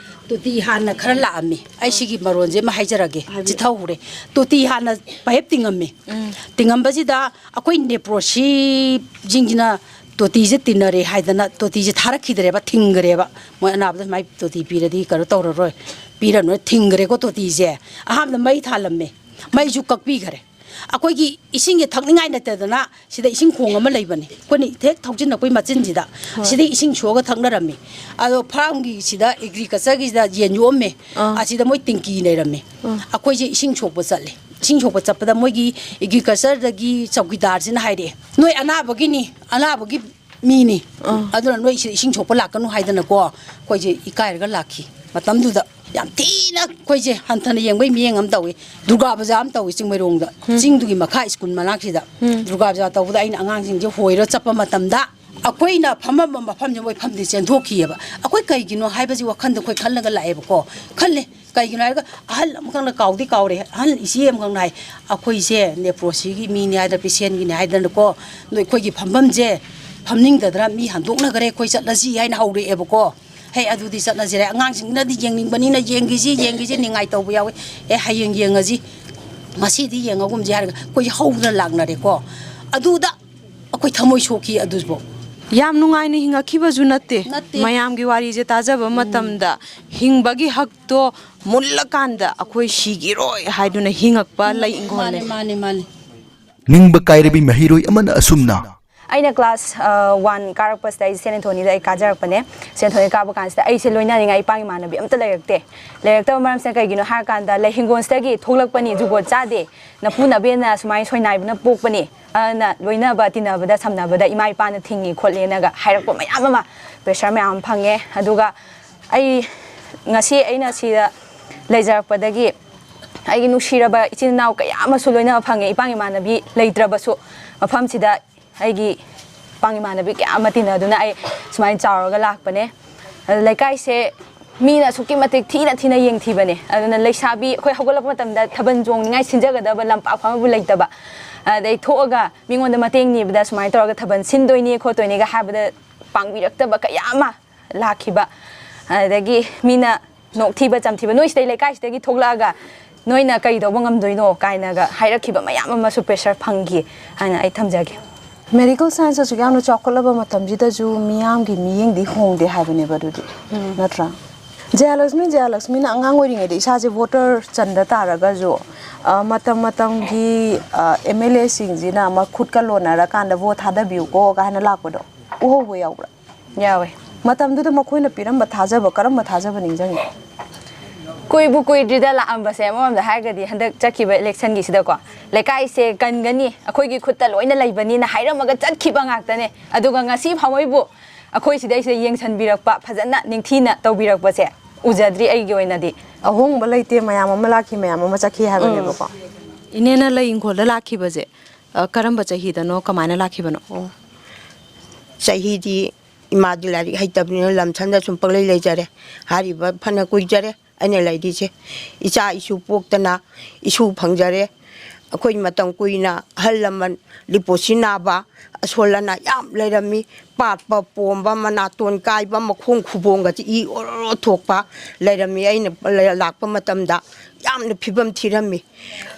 Speaker 6: ꯇꯣꯇꯤ ꯍꯥꯟꯅ ꯈꯔ ꯂꯥꯛꯑꯝꯃꯤ ꯑꯩ ꯁꯤꯒꯤ ꯃꯔꯣꯟꯁꯦ ꯑꯃ ꯍꯥꯏꯖꯔꯒꯦ ꯆꯤꯊꯍꯧꯔꯦ ꯇꯣꯇꯤ ꯍꯥꯟꯅ ꯄꯥꯏꯞ ꯇꯤꯡꯉꯝꯃꯤ ꯇꯤꯡꯉꯝꯕꯁꯤꯗ ꯑꯩꯈꯣꯏ ꯅꯦꯄ꯭ꯔꯣꯁꯤꯁꯤꯡꯁꯤꯅ ꯇꯣꯇꯤꯁꯦ ꯇꯤꯟꯅꯔꯦ ꯍꯥꯏꯗꯅ ꯇꯣꯇꯤꯁꯦ ꯊꯥꯔꯛꯈꯤꯗ꯭ꯔꯦꯕ ꯊꯤꯡꯈ꯭ꯔꯦꯕ ꯃꯣꯏ ꯑꯅꯥꯕꯗ ꯁꯨꯃꯥꯏꯅ ꯇꯣꯇꯤ ꯄꯤꯔꯗꯤ ꯀꯩꯅꯣ ꯇꯧꯔꯔꯣꯏ ꯄꯤꯔꯅꯣꯏ ꯊꯤꯡꯈ꯭ꯔꯦꯀꯣ ꯇꯣꯇꯤꯁꯦ ꯑꯍꯥꯟꯕꯗ ꯃꯩ ꯊꯥꯜꯂꯝꯃꯦ ꯃꯩꯁꯨ ꯀꯛꯄꯤꯈ꯭ꯔꯦ ꯑꯩꯈꯣꯏꯒꯤ ꯏꯁꯤꯡꯁꯦ ꯊꯛꯅꯤꯡꯉꯥꯏ ꯅꯠꯇꯗꯅ ꯁꯤꯗ ꯏꯁꯤꯡ ꯈꯣꯡ ꯑꯃ ꯂꯩꯕꯅꯤ ꯑꯩꯈꯣꯏꯅ ꯍꯦꯛ ꯊꯧꯖꯤꯟꯅꯛꯄꯩ ꯃꯆꯤꯟꯁꯤꯗ ꯁꯤꯗ ꯏꯁꯤꯡ ꯁꯣꯛꯑꯒ ꯊꯛꯅꯔꯝꯃꯤ ꯑꯗꯣ ꯐꯥꯔꯝꯒꯤ ꯁꯤꯗ ꯑꯦꯒ꯭ꯔꯤꯀꯜꯆꯔꯒꯤꯁꯤꯗ ꯌꯦꯟ ꯌꯣꯛꯑꯝꯃꯦ ꯑꯁꯤꯗ ꯃꯣꯏ ꯇꯤꯡꯀꯤ ꯂꯩꯔꯝꯃꯦ ꯑꯩꯈꯣꯏꯁꯦ ꯏꯁꯤꯡ ꯁꯣꯛꯄ ꯆꯠꯂꯦ ꯏꯁꯤꯡ ꯁꯣꯛꯄ ꯆꯠꯄꯗ ꯃꯣꯏꯒꯤ ꯑꯦꯒ꯭ꯔꯤꯀꯜꯆꯔꯗꯒꯤ ꯆꯧꯀꯤꯗꯥꯔꯁꯤꯅ ꯍꯥꯏꯔꯛꯑꯦ ꯅꯣꯏ ꯑꯅꯥꯕꯒꯤ ꯃꯤꯅꯤ ꯑꯗꯨꯅ ꯅꯣꯏ ꯁꯤꯗ ꯏꯁꯤꯡ ꯁꯣꯛꯄ ꯂꯥꯛꯀꯅꯨ ꯍꯥꯏꯗꯅꯀꯣ ꯑꯩꯈꯣꯏꯁꯦ ꯏꯀꯥꯏꯔꯒ ꯂꯥꯛꯈꯤ ꯃꯇꯝꯗꯨꯗ ꯌꯥꯝ ꯊꯤꯅ ꯑꯩꯈꯣꯏꯁꯦ ꯍꯟꯊꯅ ꯌꯦꯡꯕꯩ ꯃꯤꯠꯌꯦꯡ ꯑꯃ ꯇꯧꯏ ꯗꯨꯔꯒꯥ ꯄꯨꯖꯥ ꯑꯃ ꯇꯧꯏ ꯆꯤꯡꯃꯩꯔꯣꯡꯗ ꯆꯤꯡꯗꯨꯒꯤ ꯃꯈꯥ ꯁ꯭ꯀꯨꯜ ꯃꯅꯥꯛꯁꯤꯗ ꯗꯨꯔꯒꯥ ꯄꯨꯖꯥ ꯇꯧꯕꯗ ꯑꯩꯅ ꯑꯉꯥꯡꯁꯤꯡꯁꯦ ꯍꯣꯏꯔ ꯆꯠꯄ ꯃꯇꯝꯗ ꯑꯩꯈꯣꯏꯅ ꯐꯝꯃꯝꯕ ꯃꯐꯝꯁꯦ ꯃꯣꯏ ꯐꯝꯗꯤ ꯆꯦꯟꯊꯣꯛꯈꯤꯑꯕ ꯑꯩꯈꯣꯏ ꯀꯩꯒꯤꯅꯣ ꯍꯥꯏꯕꯁꯤ ꯋꯥꯈꯟꯗ ꯑꯩꯈꯣꯏ ꯈꯜꯂꯒ ꯂꯥꯛꯑꯦꯕꯀꯣ ꯈꯜꯂꯦ ꯀꯩꯒꯤꯅꯣ ꯍꯥꯏꯔꯒ ꯑꯍꯜ ꯑꯃꯈꯛꯅ ꯀꯥꯎꯗꯤ ꯀꯥꯎꯔꯦ ꯑꯍꯜ ꯏꯆꯦ ꯑꯃꯈꯛꯅ ꯍꯥꯏ ꯑꯩꯈꯣꯏꯁꯦ ꯅꯦꯄ꯭ꯔꯣꯁꯤꯒꯤ ꯃꯤꯅꯤ ꯍꯥꯏꯗꯅ ꯄꯦꯁꯦꯟꯒꯤꯅꯤ ꯍꯥꯏꯗꯅꯀꯣ ꯅꯣꯏ ꯑꯩꯈꯣꯏꯒꯤ ꯐꯝꯐꯝꯁꯦ ꯐꯝꯅꯤꯡꯗꯗꯅ ꯃꯤ ꯍꯟꯗꯣꯛꯅꯈ꯭ꯔꯦ ꯑꯩꯈꯣꯏ ꯆꯠꯂꯁꯤ ꯍꯥꯏꯅ ꯍꯧꯔꯛꯑꯦꯕꯀꯣ ꯍꯦ ꯑꯗꯨꯗꯤ ꯆꯠꯂꯁꯤꯔꯦ ꯑꯉꯥꯡꯁꯤꯡꯅꯗꯤ ꯌꯦꯡꯅꯤꯡꯕꯅꯤꯅ ꯌꯦꯡꯈꯤꯁꯤ ꯅꯤꯡꯉꯥꯏ ꯇꯧꯕ ꯌꯥꯎꯋꯤ ꯍꯌꯦꯡ ꯌꯦꯡꯉꯁꯤ ꯉꯁꯤꯗꯤ ꯌꯦꯡꯉꯒꯨꯝꯁꯤ ꯍꯥꯏꯔꯒ ꯑꯩꯈꯣꯏꯁꯦ ꯍꯧꯗꯅ ꯂꯥꯛꯅꯔꯦꯀꯣ ꯑꯗꯨꯗ ꯑꯩꯈꯣꯏ ꯊꯃꯣꯏ ꯁꯣꯛꯈꯤ ꯑꯗꯨꯕꯨ
Speaker 7: ꯌꯥꯝ ꯅꯨꯡꯉꯥꯏꯅ ꯍꯤꯡꯉꯛꯈꯤꯕꯁꯨ ꯅꯠꯇꯦ ꯃꯌꯥꯝꯒꯤ ꯋꯥꯔꯤꯁꯦ ꯇꯥꯖꯕ ꯃꯇꯝꯗ ꯍꯤꯡꯕꯒꯤ ꯍꯛꯇꯣ ꯃꯨꯜꯂꯀꯥꯟꯗ ꯑꯩꯈꯣꯏ ꯁꯤꯒꯤꯔꯣꯏ ꯍꯥꯏꯗꯨꯅ ꯍꯤꯡꯉꯛꯄ ꯂꯩ-ꯏꯪꯈꯣꯜꯅꯦ
Speaker 6: ꯃꯥꯅꯤ
Speaker 1: ꯅꯤꯡꯕ ꯀꯥꯏꯔꯕꯤ ꯃꯍꯩꯔꯣꯏ ꯑꯃꯅ ꯑꯁꯨꯝꯅ
Speaker 9: ꯑꯩꯅ ꯀ꯭ꯂꯥꯁ 1 ꯀꯥꯔꯛꯄꯁꯤꯗ ꯑꯩ ꯁꯦꯟ ꯑꯦꯟꯊꯣꯅꯤꯗ ꯑꯩ ꯀꯥꯖꯔꯛꯄꯅꯦ ꯁꯦꯟ ꯑꯦꯟꯊꯣꯅꯤ ꯀꯥꯕ ꯀꯥꯟꯁꯤꯗ ꯑꯩꯁꯦ ꯂꯣꯏꯅꯅꯤꯡꯉꯥꯏ ꯏꯄꯥꯡ ꯏꯃꯥꯟꯅꯕꯤ ꯑꯝꯇ ꯂꯩꯔꯛꯇꯕ ꯃꯔꯝꯁꯤꯅ ꯀꯩꯒꯤꯅꯣ ꯍꯥꯏꯔꯀꯥꯟꯗ ꯂꯩ-ꯍꯤꯡꯒꯣꯜꯁꯤꯗꯒꯤ ꯊꯣꯛꯂꯛꯄꯅꯤ ꯖꯨꯒꯣꯠ ꯆꯥꯗꯦ ꯅꯄꯨ ꯅꯕꯦꯟꯅ ꯁꯨꯃꯥꯏꯅ ꯁꯣꯏꯅꯥꯏꯕꯅ ꯄꯣꯛꯄꯅꯤ ꯑꯗꯨꯅ ꯂꯣꯏꯅꯕ ꯇꯤꯟꯅꯕꯗ ꯁꯝꯅꯕꯗ ꯏꯃꯥ ꯏꯄꯥꯅ ꯊꯤꯡꯉꯤ ꯈꯣꯠꯂꯦꯅꯒ ꯍꯥꯏꯔꯛꯄ ꯃꯌꯥꯝ ꯑꯃ ꯄ꯭ꯔꯦꯁꯔ ꯃꯌꯥꯝ ꯑꯃ ꯐꯪꯉꯦ ꯑꯗꯨꯒ ꯑꯩ ꯉꯁꯤ ꯑꯩꯅ ꯁꯤꯗ ꯂꯩꯖꯔꯛꯄꯗꯒꯤ ꯑꯩꯒꯤ ꯅꯨꯡꯁꯤꯔꯕ ꯏꯆꯤꯟ ꯏꯅꯥꯎ ꯀꯌా ꯑꯃꯁꯨ ꯂꯣꯏꯅꯕ ꯐꯪꯉꯦ ꯏꯄꯥꯡ ꯏꯃꯥꯟꯅꯕꯤ ꯂꯩꯇ꯭ꯔꯕꯁꯨ ꯃꯐꯝꯁꯤꯗ ꯑꯩꯒꯤ ꯏꯄꯥꯡ ꯏꯃꯥꯟꯅꯕꯤ ꯀꯌꯥ ꯑꯃ ꯇꯤꯟꯅꯗꯨꯅ ꯑꯩ ꯁꯨꯃꯥꯏꯅ ꯆꯥꯎꯔꯒ ꯂꯥꯛꯄꯅꯦ ꯑꯗꯨ ꯂꯩꯀꯥꯏꯁꯦ ꯃꯤꯅ ꯑꯁꯨꯛꯀꯤ ꯃꯇꯤꯛ ꯊꯤꯅ ꯌꯦꯡꯊꯤꯕꯅꯦ ꯑꯗꯨꯅ ꯂꯩꯁꯥꯕꯤ ꯑꯩꯈꯣꯏ ꯍꯧꯒꯠꯂꯛꯄ ꯃꯇꯝꯗ ꯊꯥꯕꯜ ꯆꯣꯡꯅꯤꯡꯉꯥꯏ ꯁꯤꯟꯖꯒꯗꯕ ꯂꯝꯄꯥꯛ ꯐꯝꯕꯕꯨ ꯂꯩꯇꯕ ꯑꯗꯩ ꯊꯣꯛꯑꯒ ꯃꯤꯉꯣꯟꯗ ꯃꯇꯦꯡ ꯅꯤꯕꯗ ꯁꯨꯃꯥꯏꯅ ꯇꯧꯔꯒ ꯊꯥꯕꯜ ꯁꯤꯟꯗꯣꯏꯅꯤ ꯈꯣꯠꯇꯣꯏꯅꯤꯒ ꯍꯥꯏꯕꯗ ꯄꯥꯡꯕꯤꯔꯛꯇꯕ ꯀꯌా ꯑꯃ ꯂꯥꯛꯈꯤꯕ ꯑꯗꯒꯤ ꯃꯤꯅ ꯅꯣꯛꯊꯤꯕ ꯆꯝꯊꯤꯕ ꯅꯣꯏ ꯁꯤꯗꯩ ꯂꯩꯀꯥꯏꯁꯤꯗꯒꯤ ꯊꯣꯛꯂꯛꯑꯒ ꯅꯣꯏꯅ ꯀꯩ ꯇꯧꯕ ꯉꯝꯗꯣꯏꯅꯣ ꯀꯥꯏꯅꯒ ꯍꯥꯏꯔꯛꯈꯤꯕ ꯃꯌꯥꯝ ꯑꯃꯁꯨ ꯄ꯭ꯔꯦꯁꯔ ꯐꯪꯈꯤ ꯍꯥꯏꯅ ꯑꯩ ꯊꯝꯖꯒꯦ
Speaker 8: ꯃꯦꯗꯤꯀꯦꯜ ꯁꯥꯏꯟꯁ ꯑꯁꯨꯛ ꯌꯥꯝꯅ ꯆꯥꯎꯈꯠꯂꯕ ꯃꯇꯝꯁꯤꯗꯁꯨ ꯃꯤꯌꯥꯝꯒꯤ ꯃꯤꯠꯌꯦꯡꯗꯤ ꯍꯣꯡꯗꯦ ꯍꯥꯏꯕꯅꯦꯕ ꯑꯗꯨꯗꯤ ꯅꯠꯇ꯭ꯔꯥ ꯖꯌꯂꯛꯁꯃꯤꯅ ꯑꯉꯥꯡ ꯑꯣꯏꯔꯤꯉꯩꯗ ꯏꯁꯥꯁꯦ ꯚꯣꯇꯔ ꯆꯟꯗ ꯇꯥꯔꯒꯁꯨ ꯃꯇꯝꯒꯤ MLA ꯁꯤꯡꯁꯤꯅ ꯃꯈꯨꯠꯀ ꯂꯣꯟꯅꯔꯀꯥꯟꯗ ꯚꯣꯠ ꯊꯥꯗꯕꯤꯌꯨꯀꯣ ꯀꯥꯏꯅ ꯂꯥꯛꯄꯗꯣ ꯎꯍꯧꯕ ꯌꯥꯎꯕ꯭ꯔꯥ
Speaker 9: ꯌꯥꯎꯋꯦ
Speaker 8: ꯃꯇꯝꯗꯨꯗ ꯃꯈꯣꯏꯅ ꯄꯤꯔꯝꯕ ꯊꯥꯖꯕ ꯀꯔꯝꯕ ꯊꯥꯖꯕ ꯅꯤꯡꯁꯤꯡꯉꯤ
Speaker 9: ꯀꯨꯏꯕꯨ ꯀꯨꯏꯗ꯭ꯔꯤꯗ ꯂꯥꯛꯑꯝꯕꯁꯦ ꯑꯃꯔꯣꯝꯗ ꯍꯥꯏꯔꯒꯗꯤ ꯍꯟꯗꯛ ꯆꯠꯈꯤꯕ ꯏꯂꯦꯛꯁꯟꯒꯤꯁꯤꯗꯀꯣ ꯂꯩꯀꯥꯏꯁꯦ ꯀꯟꯒꯅꯤ ꯑꯩꯈꯣꯏꯒꯤ ꯈꯨꯠꯇ ꯂꯣꯏꯅ ꯂꯩꯕꯅꯤꯅ ꯍꯥꯏꯔꯝꯃꯒ ꯆꯠꯈꯤꯕ ꯉꯥꯛꯇꯅꯦ ꯑꯗꯨꯒ ꯉꯁꯤ ꯐꯥꯎꯕꯕꯨ ꯑꯩꯈꯣꯏ ꯁꯤꯗꯩꯁꯤꯗ ꯌꯦꯡꯁꯤꯟꯕꯤꯔꯛꯄ ꯐꯖꯅ ꯅꯤꯡꯊꯤꯅ ꯇꯧꯕꯤꯔꯛꯄꯁꯦ ꯎꯖꯗ꯭ꯔꯤ ꯑꯩꯒꯤ ꯑꯣꯏꯅꯗꯤ
Speaker 8: ꯑꯍꯣꯡꯕ ꯂꯩꯇꯦ ꯃꯌꯥꯝ ꯑꯃ ꯂꯥꯛꯈꯤ ꯃꯌꯥꯝ ꯑꯃ ꯆꯠꯈꯤ ꯍꯥꯏꯕꯅꯦꯕꯀꯣ
Speaker 7: ꯏꯅꯦꯅ ꯂꯩ-ꯏꯪꯈꯣꯜꯗ ꯂꯥꯛꯈꯤꯕꯁꯦ
Speaker 8: ꯀꯔꯝꯕ ꯆꯍꯤꯗꯅꯣ ꯀꯃꯥꯏꯅ ꯂꯥꯛꯈꯤꯕꯅꯣ
Speaker 4: ꯆꯍꯤꯗꯤ ꯏꯃꯥꯗꯤ ꯂꯥꯏꯔꯤꯛ ꯍꯩꯇꯕꯅꯤꯅ ꯂꯝꯁꯟꯗ ꯁꯨꯝ ꯄꯪꯂꯩ ꯂꯩꯖꯔꯦ ꯍꯥꯏꯔꯤꯕ ꯐꯅ ꯀꯨꯏꯖꯔꯦ ꯑꯩꯅ ꯂꯩꯔꯤꯁꯦ ꯏꯆꯥ ꯏꯁꯨ ꯄꯣꯛꯇꯅ ꯏꯁꯨ ꯐꯪꯖꯔꯦ ꯑꯩꯈꯣꯏ ꯃꯇꯝ ꯀꯨꯏꯅ ꯑꯍꯜ ꯂꯃꯟ ꯂꯤꯄꯣꯠꯁꯤ ꯅꯥꯕ ꯑꯁꯣꯜ ꯑꯅꯥ ꯌꯥꯝ ꯂꯩꯔꯝꯃꯤ ꯄꯥꯠꯄ ꯄꯣꯝꯕ ꯃꯅꯥꯇꯣꯟ ꯀꯥꯏꯕ ꯃꯈꯣꯡ ꯈꯨꯕꯣꯡꯒꯁꯤ ꯏ ꯑꯣꯔꯣ ꯊꯣꯛꯄ ꯂꯩꯔꯝꯃꯤ ꯑꯩꯅ ꯂꯥꯛꯄ ꯃꯇꯝꯗ ꯌꯥꯝꯅ ꯐꯤꯕꯝ ꯊꯤꯔꯝꯃꯤ